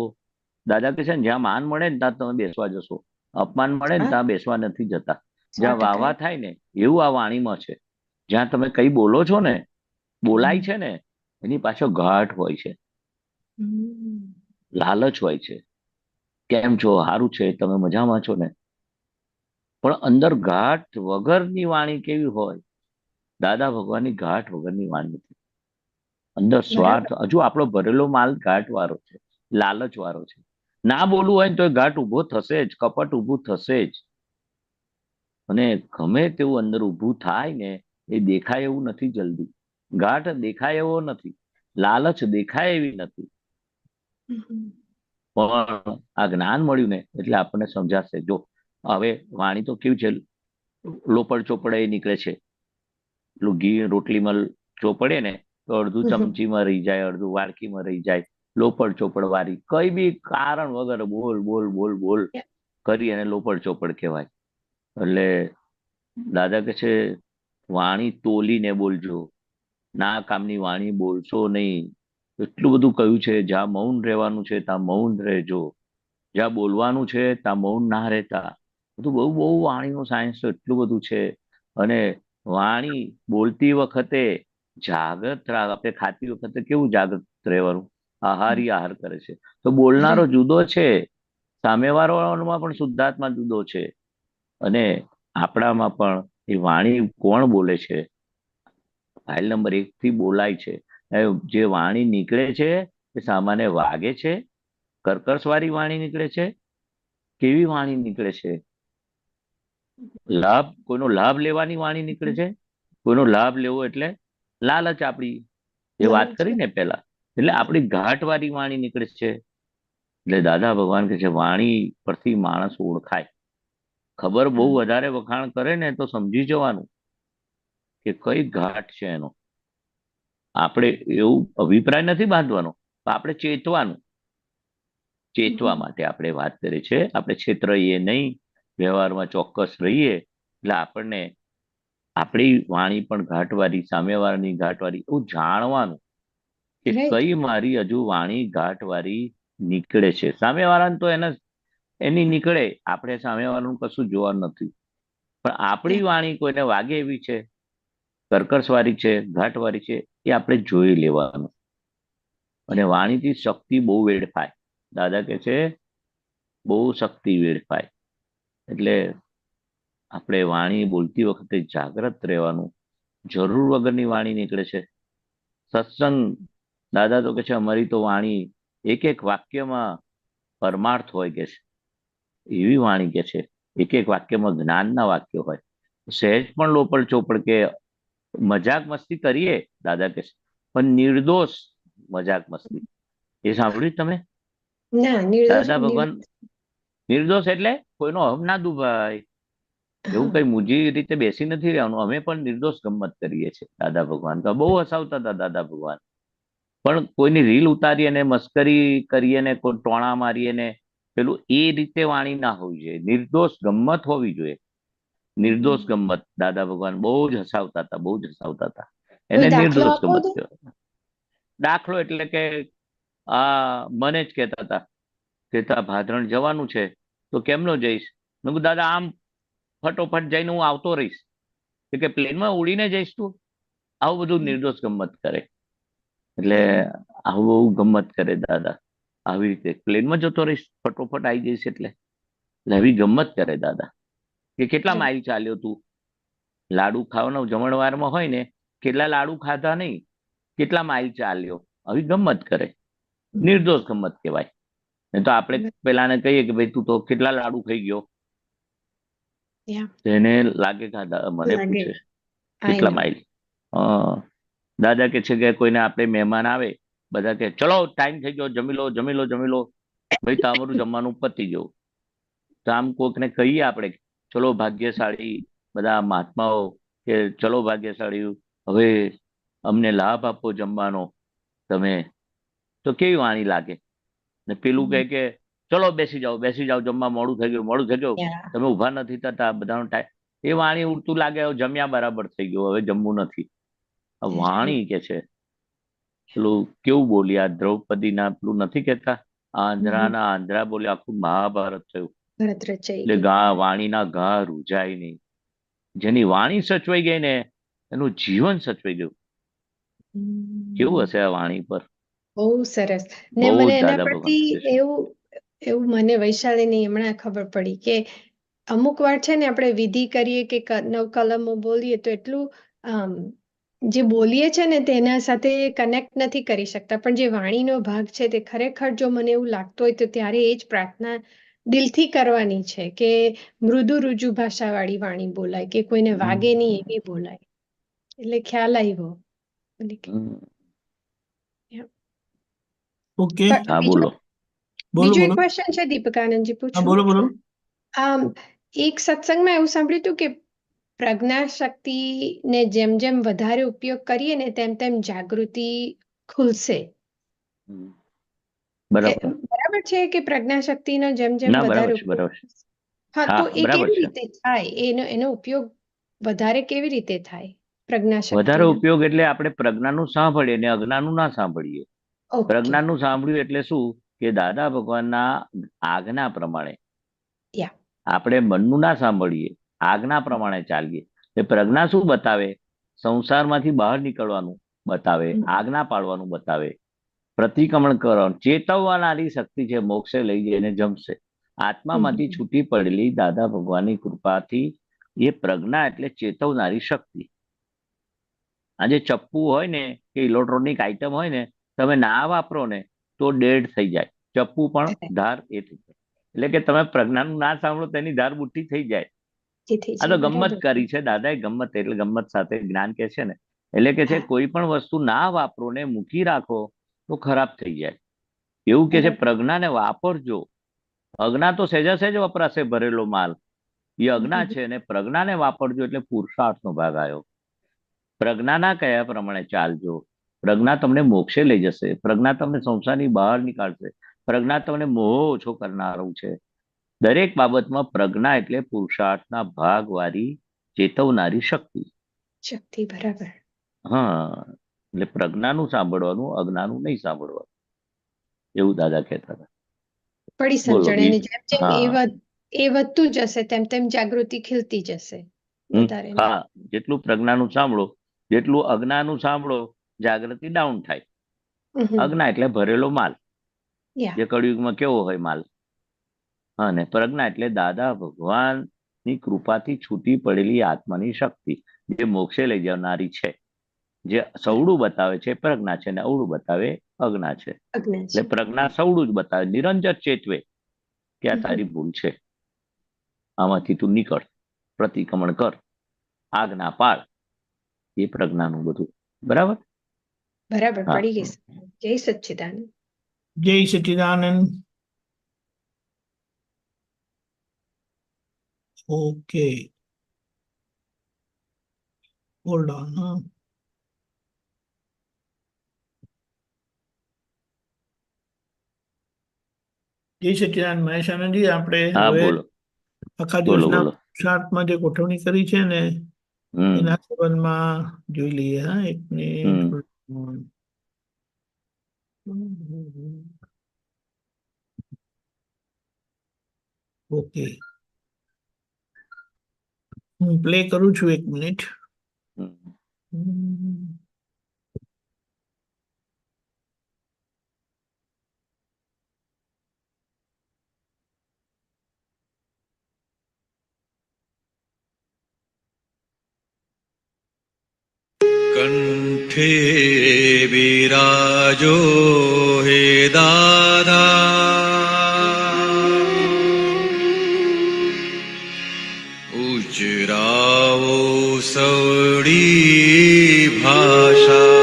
દાદા કહે છે ને, જ્યાં માન મળે ને ત્યાં તમે બેસવા જશો, અપમાન મળે ને હા ત્યાં બેસવા નથી જતા. જ્યાં 100%. વાવા થાય ને એવું આ વાણીમાં છે. જ્યાં તમે કઈ બોલો છો ને, બોલાય છે ને, એની પાછળ ઘાટ હોય છે, લાલચ હોય છે. કેમ છો, સારું છે, તમે મજામાં છો ને, પણ અંદર ઘાટ વગરની વાણી કેવી હોય? દાદા ભગવાનની ઘાટ વગરની વાણી હતી. અંદર બરાબર. સ્વાર્થ, હજુ આપણો ભરેલો માલ ઘાટ વાળો છે, લાલચ વાળો છે. ના બોલવું હોય ને તો એ ઘાટ ઉભો થશે જ, કપટ ઉભું થશે જ. અને ગમે તેવું અંદર ઊભું થાય ને, એ દેખાય એવું નથી જલ્દી. ઘાટ દેખાય એવો નથી, લાલચ દેખાય એવી નથી. પણ આ જ્ઞાન મળ્યું ને એટલે આપણને સમજાશે. જો હવે વાણી તો કેવી છે, લોપડ ચોપડે નીકળે છે. પેલું ઘી રોટલીમાં ચોપડે ને તો અડધું ચમચીમાં રહી જાય, અડધું વાડકીમાં રહી જાય. લોપડ ચોપડ વાળી કઈ બી કારણ વગર બોલ બોલ બોલ બોલ કરી અને લોપડ ચોપડ કહેવાય. એટલે દાદા કે છે વાણી તોલીને બોલજો, ના કામની વાણી બોલશો નહીં. એટલું બધું કહ્યું છે. જ્યાં મૌન રહેવાનું છે ત્યાં મૌન રહેજો, જ્યાં બોલવાનું છે ત્યાં મૌન ના રહેતા. બધું બહુ બહુ વાણીનું સાયન્સ તો એટલું બધું છે. અને વાણી બોલતી વખતે જાગ્રત રાહ, આપણે ખાતી વખતે કેવું જાગ્રત રહેવાનું, આહારી આહાર કરે છે. તો બોલનારો જુદો છે, સામેવાળામાં પણ શુદ્ધાત્મા જુદો છે, અને આપણામાં પણ એ વાણી કોણ બોલે છે, ફાઇલ નંબર 1 થી બોલાય છે. જે વાણી નીકળે છે એ સામાન્ય વાગે છે, કર્કશવાળી વાણી નીકળે છે. કેવી વાણી નીકળે છે? કોઈનો લાભ લેવાની વાણી નીકળે છે. કોઈનો લાભ લેવો એટલે લાલચ, આપણી એ વાત કરી ને પેલા, એટલે આપણી ઘાટવાળી વાણી નીકળે છે. એટલે દાદા ભગવાન કહે છે વાણી પરથી માણસ ઓળખાય. ખબર બહુ વધારે વખાણ કરે ને તો સમજી જવાનું કે કઈ ઘાટ છે એનો. આપણે એવું અભિપ્રાય નથી બાંધવાનો, આપણે ચેતવાનું. ચેતવા માટે આપણે વાત કરીએ છીએ. આપણે છેતરાઈએ નહીં, વ્યવહારમાં ચોક્કસ રહીએ, એટલે આપણને આપણી વાણી પણ ઘાટવાળી, સામેવાળાની ઘાટવાળી, એવું જાણવાનું કે રાઈટ કઈ મારી હજુ વાણી ઘાટવાળી નીકળે છે. સામેવાળાને તો એની નીકળે, આપણે સામેવાળાનું કશું જોવાનું નથી, પણ આપણી વાણી કોઈને વાગે એવી છે, કર્કશવાળી છે, ઘાટવાળી છે, એ આપણે જોઈ લેવાનું. અને વાણીથી શક્તિ બહુ વેડફાય. દાદા કે છે બહુ શક્તિ વેડફાય. એટલે આપણે વાણી બોલતી વખતે જાગ્રત રહેવાનું. જરૂર વગરની વાણી નીકળે છે. સત્સંગ, દાદા તો કે છે અમારી તો વાણી એક એક વાક્યમાં પરમાર્થ હોય કે છે, એવી વાણી કે છે. એક એક વાક્યમાં જ્ઞાનના વાક્યો હોય. સહેજ પણ લોપડ ચોપડ કે મજાક મસ્તી કરીએ, દાદા કે છે, પણ નિર્દોષ મજાક મસ્તી. એ સાંભળ્યું તમે? ના નિર્દોષ દાદા ભગવાન નિર્દોષ એટલે કોઈનો હક ના દુભાય, એવું કઈ મૂજી રીતે બેસી નથી રહેવાનું. અમે પણ નિર્દોષ ગમત કરીએ છીએ. દાદા ભગવાન તો બહુ હસાવતા હતા. દાદા ભગવાન પણ કોઈની રીલ ઉતારી અને મસ્કરી કરીએ ને કોઈ ટોણા મારીએ ને પેલું, એ રીતે વાણી ના હોવી જોઈએ. નિર્દોષ ગમત હોવી જોઈએ. નિર્દોષ ગમત દાદા ભગવાન બહુ જ હસાવતા હતા, બહુ જ હસાવતા હતા. કોઈ એને દાખલો નિર્દોષ આપો ગમત તો? કહેવાય. દાખલો એટલે કે મને જ કહેતા હતા કે ભાદરણ જવાનું છે તો કેમનો જઈશ? મેં કીધું દાદા આમ ફટોફટ જઈને હું આવતો રહીશ. કે પ્લેનમાં ઉડીને જઈશ તું? આવું બધું નિર્દોષ ગમત કરે. એટલે આવું બહુ ગમત કરે દાદા. આવી રીતે પ્લેનમાં જતો રહીશ, ફટોફટ આવી જઈશ. એટલે આવી ગમત કરે દાદા. કે કેટલા માઇલ ચાલ્યો તું? લાડુ ખાવાનો જમણવારમાં હોય ને, કેટલા લાડુ ખાધા નહીં, કેટલા માઇલ ચાલ્યો. આવી ગમત કરે. નિર્દોષ ગમત કહેવાય. નહીં તો આપણે પેલાને કહીએ કે ભાઈ તું તો કેટલા લાડુ ખાઈ ગયો, એને લાગે કે મને પૂછે કેટલા માઇલ. દાદા કે છે કે કોઈને આપણે મહેમાન આવે, બધા કે ચલો ટાઈમ થઈ ગયો, જમી લો જમી લો જમી લો. ભાઈ તમારું જમવાનું પતી ગયું. તો આમ કોઈકને કહીએ આપણે, ચલો ભાગ્યશાળી બધા મહાત્માઓ કે ચલો ભાગ્યશાળી, હવે અમને લાભ આપો જમવાનો તમે, તો કેવી વાણી લાગે. ને પેલું કહે કે ચલો બેસી જાઓ જમવા મોડું થઈ ગયું, તમે ઉભા નથી થતા, બધાનો ટાઈમ. એ વાણી ઉડતું લાગે જમ્યા બરાબર થઈ ગયું, હવે જમવું નથી. વાણી કે છે પેલું કેવું બોલ્યા દ્રૌપદીના, પેલું નથી કેતા આંધ્રાના આંધ્રા બોલે, આખું મહાભારત થયું. એટલે વાણીના ઘા રૂજાય નહીં. જેની વાણી સચવાઈ ગઈ ને એનું જીવન સચવાઈ ગયું. કેવું હશે આ વાણી પર? બહુ સરસ. ને બહુ મને જ એના દાદા પરથી ભગવાન એવું મને વૈશાલીની હમણાં ખબર પડી કે અમુક વાર છે ને આપણે વિધિ કરીએ કે નવકલમો બોલીએ તો એટલું જે બોલીએ છે ને તેના સાથે કનેક્ટ નથી કરી શકતા, પણ જે વાણીનો ભાગ છે તે ખરેખર જો મને એવું લાગતું હોય તો ત્યારે એ જ પ્રાર્થના દિલથી કરવાની છે કે મૃદુ રુજુ ભાષાવાળી વાણી બોલાય, કે કોઈને વાગે નહીં એવી બોલાય. એટલે ખ્યાલ આવ્યો. ઓકે, હા બોલો. બીજો એક ક્વેશ્ચન છે દીપકાનંદજી, પૂછું? બોલો. એક સત્સંગમાં એવું સાંભળ્યું હતું કે પ્રજ્ઞા શક્તિને જેમ જેમ વધારે ઉપયોગ કરીએ ને તેમ તેમ જાગૃતિ ખુલશે. બરાબર છે કે પ્રજ્ઞા શક્તિનો જેમ જેમ વધારે ઉપયોગ? હા, તો એ કેવી રીતે થાય? એનો ઉપયોગ વધારે કેવી રીતે થાય? પ્રજ્ઞા શક્તિ વધારે ઉપયોગ એટલે આપણે પ્રજ્ઞાનું સાંભળીએ ને અજ્ઞાનનું ના સાંભળીએ. પ્રજ્ઞાનું સાંભળ્યું એટલે શું કે દાદા ભગવાનના આજ્ઞા પ્રમાણે આપણે મનનું ના સાંભળીએ, આજ્ઞા પ્રમાણે ચાલીએ. એ પ્રજ્ઞા શું બતાવે? સંસારમાંથી બહાર નીકળવાનું બતાવે, આજ્ઞા પાડવાનું બતાવે, પ્રતિક્રમણ કરવાનું, ચેતવનારી શક્તિ છે. મોક્ષે લઈ જઈને જમશે. આત્મામાંથી છૂટી પડેલી દાદા ભગવાનની કૃપાથી એ પ્રજ્ઞા એટલે ચેતવનારી શક્તિ. આજે ચપ્પુ હોય ને કે ઇલેક્ટ્રોનિક આઈટમ હોય ને, તમે ના વાપરો ને તો ડેડ થઈ જાય. ચપ્પુ પણ ધાર એ થઈ જાય. એટલે કે તમે પ્રજ્ઞાનું ના સાંભળો તેની ધાર બુઠ્ઠી થઈ જાય. આ તો ગમત કરી છે દાદાએ. ગમત એટલે ગમત સાથે જ્ઞાન કે છે ને, એટલે કે છે કોઈ પણ વસ્તુ ના વાપરો ને મૂકી રાખો તો ખરાબ થઈ જાય. એવું કે છે પ્રજ્ઞાને વાપરજો. અજ્ઞા તો સહેજા સહેજ વપરાશે ભરેલો માલ, એ અજ્ઞા છે. અને પ્રજ્ઞાને વાપરજો એટલે પુરુષાર્થનો ભાગ આવ્યો. પ્રજ્ઞાના કયા પ્રમાણે ચાલજો. પ્રજ્ઞા તમને મોક્ષે લઈ જશે. પ્રજ્ઞા તમને સંસારની બહાર નીકાળશે. પ્રજ્ઞા તમને મોહ ઓછો કરનારું છે. દરેક બાબતમાં પ્રજ્ઞા એટલે પુરુષાર્થના ભાગવાળી ચેતવનારી શક્તિ. શક્તિ, બરાબર. હા, એટલે પ્રજ્ઞાનું સાંભળવાનું, અજ્ઞાનું નહીં સાંભળવાનું, એવું દાદા કહેતા હતા. પડી બોલો સમજણ, અને જેમ જેમ હા. એ વધતું જશે તેમ તેમ જાગૃતિ ખીલતી જશે વધારે. હા, જેટલું પ્રજ્ઞાનું સાંભળો, જેટલું અજ્ઞાનું સાંભળો, જાગૃતિ ડાઉન થાય. અજ્ઞા એટલે ભરેલો માલ, યા, જે કળિયુગમાં કેવો હોય માલ. હા, ને પ્રજ્ઞા એટલે દાદા ભગવાનની કૃપાથી છૂટી પડેલી આત્માની શક્તિ, જે મોક્ષે લઈ જનારી છે. જે સવડું બતાવે છે પ્રજ્ઞા છે, ને અવળું બતાવે અજ્ઞા છે. અજ્ઞાન એટલે છે. પ્રજ્ઞા સવડું જ બતાવે, નિરંજન ચેતવે કે આ તારી ભૂલ છે, આમાંથી તું નીકળ, પ્રતિક્રમણ કર, આજ્ઞા પાળ. એ પ્રજ્ઞાનું બધું. બરાબર. બરાબર, હા. પડી ગઈ. જય સચ્ચિદાનંદ. જય સચ્ચિદાનંદ. Okay, hold on. જય સચ્ચિદાનંદ. મહેશ આનંદજી, આપણે હા, હવે બોલો આખા બોલો દિવસના બોલો. પુરુષાર્થમાં જે ગોઠવણી કરી છે ને હમ એના સંબંધમાં જોઈ લઈએ. હા, એક મિનિટ. ઓકે, હું પ્લે કરું છું, એક મિનિટ. કંઠે બિરાજો હે દાદા, ઉજરાવો સવડી ભાષા,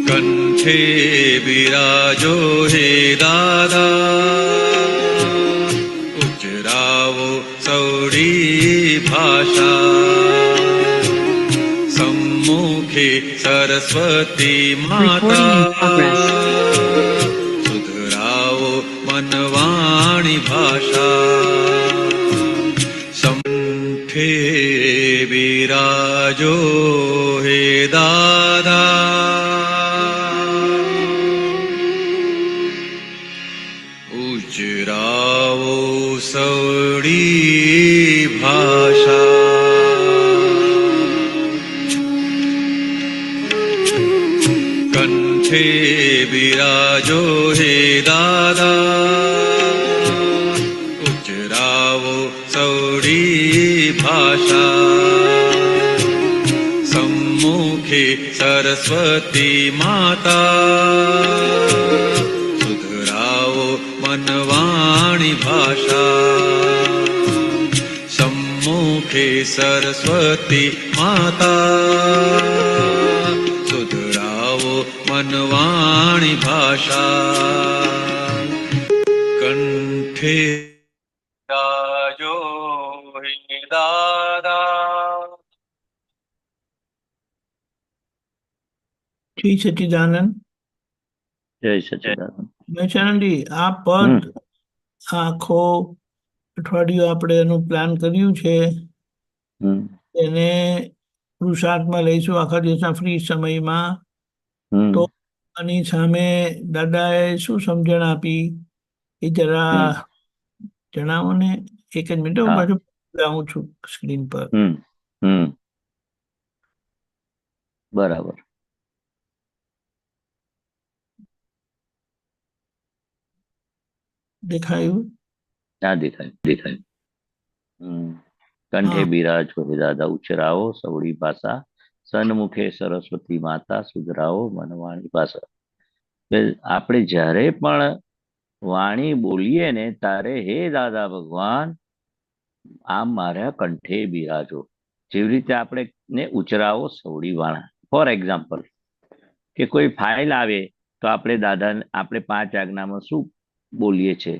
કંઠે બિરાજો હે દાદા, ઉજરાવો સવડી ભાષા, સમ્મુખે સરસ્વતી માતા, સુધરાવો મનવાણી ભાષા, સંઠે બિરાજો હે દાદા, ઉજરાવો સવડી ભાષા, કંઠે બિરાજો હે દાદા, ઉજરાવો સવડી ભાષા, સમ્મુખે સરસ્વતી માતા, સુધરાવો મનવાણી ભાષા, સમ્મુખે સરસ્વતી માતા, સુધરાવો મનવાણી ભાષા, કંઠે રાજો હે દાદા. જય સચ્ચિદાનંદ. જય સચ્ચિદાનંદ. મહેશાનંદજી, આ પદ આખો અઠવાડિયું આપણે એનું પ્લાન કર્યું છે, એને પુરુષાર્થમાં લઈશું આખા દિવસના ફ્રી સમયમાં. તો આની સામે દાદાએ શું સમજણ આપી એ જરા જણાવો ને. એક જ મિનિટ, હું પાછું આવું છું સ્ક્રીન પર. બરાબર. દેખાયું? ના દેખાયું. કંઠે બિરાજો હે દાદા, ઉચરાવો સવડી ભાષા, સન્મુખે સરસ્વતી માતા, સુધરાવો મનવાણી ભાષા. આપણે જ્યારે પણ વાણી બોલીએ ને ત્યારે હે દાદા ભગવાન આમ મારા કંઠે બિરાજો, જેવી રીતે આપણે ને ઉચરાવો સવડી વાણા. ફોર એક્ઝામ્પલ, કે કોઈ ફાઇલ આવે તો આપણે દાદા, આપણે 5 આજ્ઞામાં શું બોલીએ છીએ?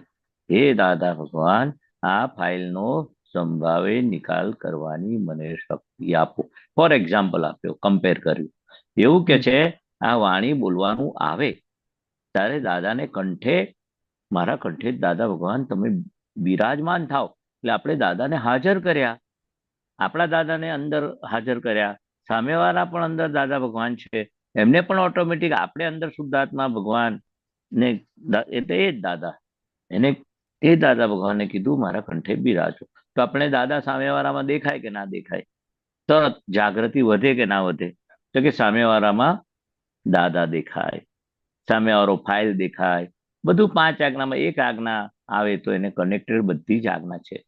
હે દાદા ભગવાન, આ ફાઇલનો સંભાવે નિકાલ કરવાની મને શક્તિ આપો. ફોર એક્ઝામ્પલ આપ્યો, કમ્પેર કર્યું. એવું કે છે આ વાણી બોલવાનું આવે ત્યારે દાદાને કંઠે મારા કંઠે જ દાદા ભગવાન તમે બિરાજમાન થાવ. એટલે આપણે દાદાને હાજર કર્યા, આપણા દાદાને અંદર હાજર કર્યા. સામેવાળા પણ અંદર દાદા ભગવાન છે, એમને પણ ઓટોમેટિક આપણે અંદર શુદ્ધાત્મા ભગવાન ને એટલે એ જ દાદા, એને એ દાદા ભગવાને કીધું મારા કંઠે બિરાજો. તો આપણે દાદા સામેવાળામાં દેખાય કે ના દેખાય? તરત જાગૃતિ વધે કે ના વધે? તો કે સામેવાળામાં દાદા દેખાય, સામેવાળો ફાઇલ દેખાય, બધું 5 આજ્ઞામાં એક આજ્ઞા આવે તો એને કનેક્ટેડ બધી જ આજ્ઞા છે,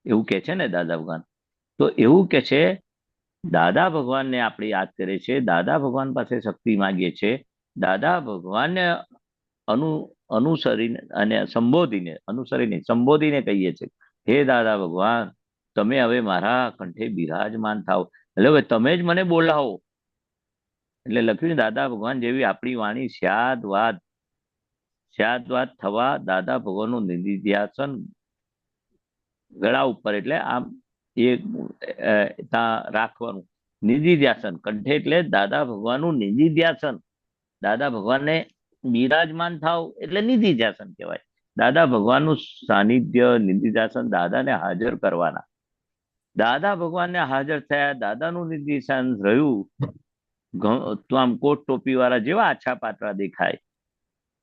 એવું કે છે ને દાદા ભગવાન. તો એવું કે છે દાદા ભગવાનને આપણે યાદ કરે છે, દાદા ભગવાન પાસે શક્તિ માંગીએ છે, દાદા ભગવાનને અનુસરીને અને સંબોધીને કહીએ છીએ, હે દાદા ભગવાન તમે હવે મારા કંઠે બિરાજમાન થાવ. એટલે હવે તમે જ મને બોલાવો. એટલે લખ્યું ને દાદા ભગવાન જેવી આપણી વાણી સ્યાદવાદ થવા દાદા ભગવાનનું નિધિધ્યાસન ગળા ઉપર, એટલે આમ એ રાખવાનું નિધિધ્યાસન કંઠે, એટલે દાદા ભગવાનનું નિધિધ્યાસન. દાદા ભગવાનને બિરાજમાન થાવ એટલે નિધિધ્યાસન કહેવાય. દાદા ભગવાનનું સાનિધ્ય નિધિધ્યાસન, દાદાને હાજર કરવાના. દાદા ભગવાનને હાજર થયા, દાદાનું નિધિધ્યાસન રહ્યું. તો આમ કોટ ટોપી વાળા જેવા આછા પાતળા દેખાય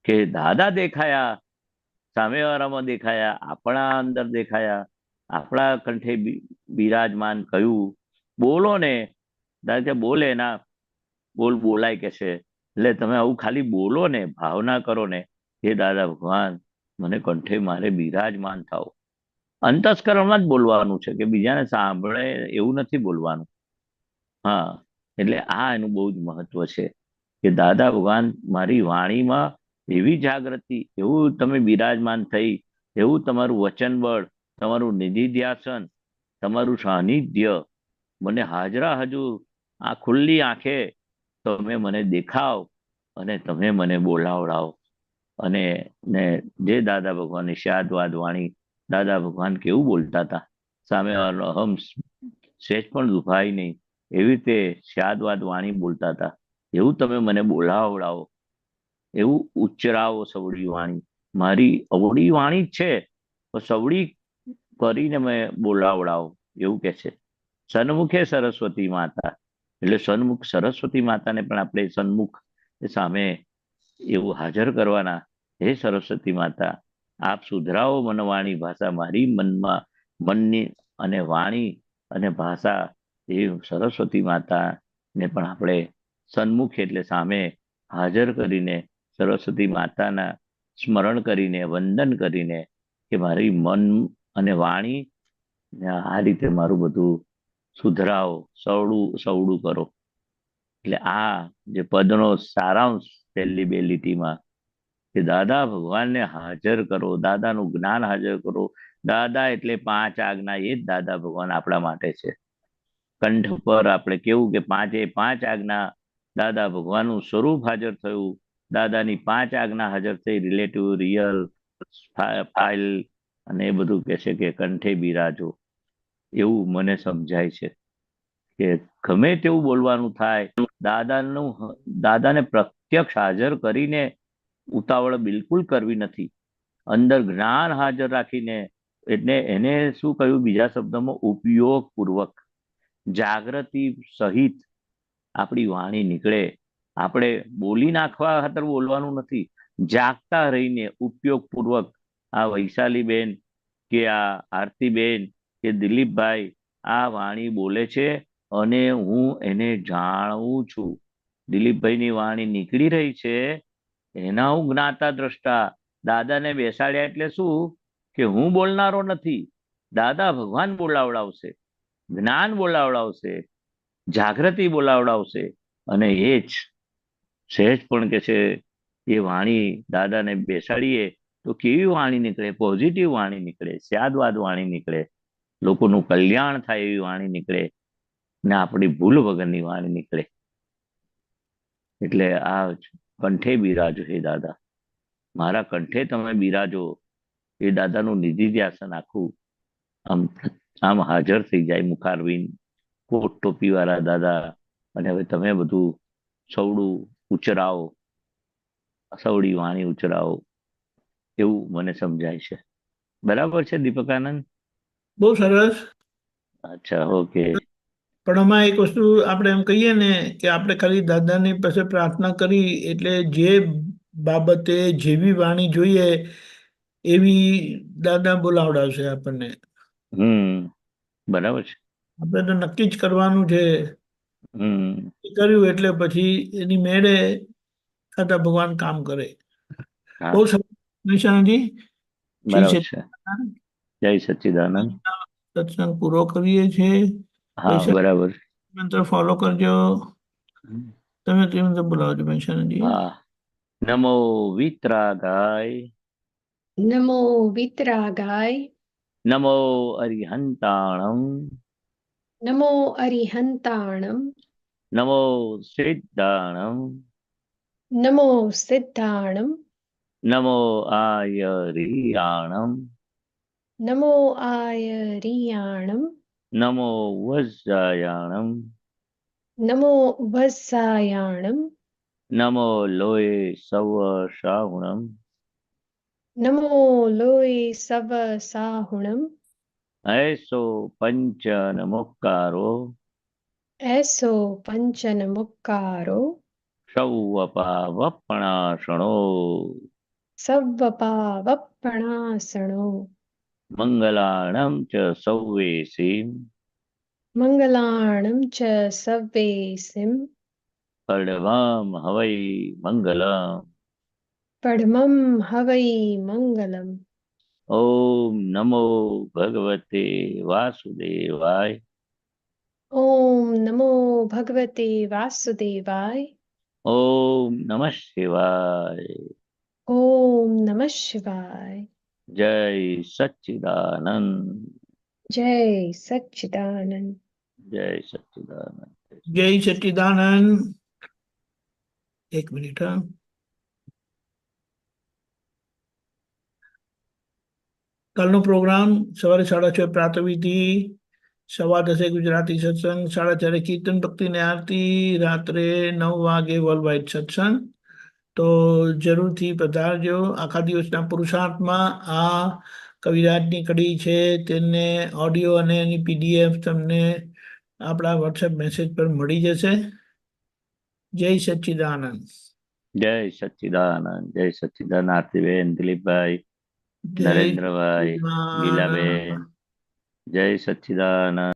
કે દાદા દેખાયા, સામેવાળામાં દેખાયા, આપણા અંદર દેખાયા, આપણા કંઠે બિરાજમાન કયું. બોલો ને દાદા, બોલે ના બોલાય કે છે. એટલે તમે આવું ખાલી બોલો ને, ભાવના કરો ને, હે દાદા ભગવાન મને કંઠે મારે બિરાજમાન થાવ. અંતસ્કરણમાં જ બોલવાનું છે, કે બીજાને સાંભળે એવું નથી બોલવાનું. હા, એટલે આ એનું બહુ જ મહત્વ છે કે દાદા ભગવાન મારી વાણીમાં એવી જાગૃતિ, એવું તમે બિરાજમાન થઈ, એવું તમારું વચન બળ, તમારું નિધિધ્યાસન, તમારું સાનિધ્ય મને હાજરા હજુર આ ખુલ્લી આંખે તમે મને દેખાવ અને તમે મને બોલાવડાવો. અને જે દાદા ભગવાનની શાદવાદ વાણી, દાદા ભગવાન કેવું બોલતા હતા, સામેવાળો અહમ સહેજ પણ દુભાય નહીં, એવી રીતે શાદવાદ વાણી બોલતા હતા. એવું તમે મને બોલાવડાવો, એવું ઉચ્ચરાવો સવડી વાણી. મારી અવળી વાણી જ છે, તો સવડી કરીને મેં બોલાવડાવો, એવું કે છે. સન્મુખે સરસ્વતી માતા, એટલે સન્મુખ સરસ્વતી માતાને પણ આપણે સન્મુખ સામે એવું હાજર કરવાના. હે સરસ્વતી માતા આપ સુધરાવો મનવાણી ભાષા, મારી મનની અને વાણી અને ભાષા એ સરસ્વતી માતાને પણ આપણે સન્મુખ એટલે સામે હાજર કરીને સરસ્વતી માતાના સ્મરણ કરીને વંદન કરીને કે મારી મન અને વાણી આ રીતે મારું બધું સુધરાવો, સવડું કરો. એટલે આ જે પદનો સારાંશ પહેલી 2 લીટીમાં કે દાદા ભગવાનને હાજર કરો, દાદાનું જ્ઞાન હાજર કરો. દાદા એટલે 5 આજ્ઞા, એ જ દાદા ભગવાન આપણા માટે છે. કંઠ પર આપણે કેવું કે 5 આજ્ઞા, દાદા ભગવાનનું સ્વરૂપ હાજર થયું, દાદાની 5 આજ્ઞા હાજર થઈ, રિલેટિવ, રિયલ, ફાઇલ, અને એ બધું કે છે કે કંઠે બિરાજો. એવું મને સમજાય છે કે ગમે તેવું બોલવાનું થાય, દાદાને પ્રત્યક્ષ હાજર કરીને ઉતાવળ બિલકુલ કરવી નથી. અંદર જ્ઞાન હાજર રાખીને, એટલે એને શું કહ્યું બીજા શબ્દમાં, ઉપયોગ પૂર્વક જાગૃતિ સહિત આપણી વાણી નીકળે. આપણે બોલી નાખવા ખાતર બોલવાનું નથી, જાગતા રહીને ઉપયોગ પૂર્વક. આ વૈશાલીબેન કે આ આરતીબેન કે દિલીપભાઈ આ વાણી બોલે છે અને હું એને જાણું છું. દિલીપભાઈની વાણી નીકળી રહી છે, એના હું જ્ઞાતા દ્રષ્ટા. દાદાને બેસાડ્યા એટલે શું કે હું બોલનારો નથી, દાદા ભગવાન બોલાવડાવશે, જ્ઞાન બોલાવડાવશે, જાગૃતિ બોલાવડાવશે. અને એ જ સહેજ પણ કે છે એ વાણી દાદાને બેસાડીએ તો કેવી વાણી નીકળે? પોઝિટિવ વાણી નીકળે, સ્યાદવાદ વાણી નીકળે, લોકોનું કલ્યાણ થાય એવી વાણી નીકળે, ને આપણી ભૂલ વગરની વાણી નીકળે. એટલે આ કંઠે બિરાજો હે દાદા, મારા કંઠે તમે બિરાજો. એ દાદાનું નિધિધ્યાસન આખું આમ હાજર થઈ જાય. મુખારવિંદ, કોટ ટોપી વાળા દાદા, અને હવે તમે બધું સવડું ઉચ્ચરાવો, સવડી વાણી ઉચ્ચરાવો. એવું મને સમજાય છે. બરાબર છે દીપકાનંદ? બહુ સરસ. અચ્છા, ઓકે. પણ આમાં એક વસ્તુ આપણે એમ કહીએ ને કે આપણે ખાલી દાદાની પાસે પ્રાર્થના કરી એટલે જે બાબતે જેવી વાણી જોઈએ એવી દાદા બોલાવડાવશે આપણને. બરાબર છે. આપણે તો નક્કી જ કરવાનું છે. એ કર્યું એટલે પછી એની મેળે ખાતા ભગવાન કામ કરે. હા, બહુ સરસ નિશાનજી. બરાબર છે. જય સચ્ચિદાનંદ. સત્સંગ પૂરો કરીએ છીએ. હા, બરાબર. મંત્ર ફોલો કરજો. તમે તે મંત્ર બોલાવજો મહેશાનજી. હા. નમો વિતરાગાય, નમો વિતરાગાય, નમો અરિહંતાણમ, નમો અરિહંતાણમ, નમો સિદ્ધાણમ, નમો સિદ્ધાણમ, નમો આયરિયાણમ, નમો આયરિયાણમ, નમો વજ્જાયાણમ, નમો વત્સાયાણમ, નમો લોય સવ શાહુણમ, નમો લોય સવ સાહુણમ, એસો પંચન મુક્કારો, એસો પંચન મુક્કારો, સૌવપાવપણાસણો, સવ્વપાવપણાસણો, મંગલાણમ ચ સૌવેસીમ, મંગલાણં ચ સવ્વેસિમ, પડવામ હવૈ મંગલમ. પડમં હવૈ મંગલમ. ઓમ નમો ભગવતે વાસુદેવાય. ઓમ નમો ભગવતે વાસુદેવાય. ઓમ નમઃ શિવાય. ઓમ નમઃ શિવાય. જય સચ્ચિદાનંદ. જય સચ્ચિદાનંદ. જય સચ્ચિદાનંદ. જય સચ્ચિદાનંદ. એક મિનિટ. હા, કાલનો પ્રોગ્રામ સવારે 6:30 પ્રાતઃવિધિ, 10:15 ગુજરાતી સત્સંગ, 4:30 કીર્તન ભક્તિ ને આરતી, રાત્રે 9 વાગે વર્લ્ડ વાઇડ સત્સંગ. તો જરૂરથી પધારજો. આખા દિવસના પુરુષાર્થમાં આ કવિરાજની કડી છે તેને ઓડિયો અને એની PDF તમને આપણા WhatsApp મેસેજ પર મળી જશે. જય સચ્ચિદાનંદ. જય સચ્ચિદાનંદ. જય સચ્ચિદાનંદ. આરતીબેન, દિલીપભાઈ, જય નરેન્દ્રભાઈ, સચ્ચિદાનંદ. લીલાબેન, જય સચ્ચિદાનંદ.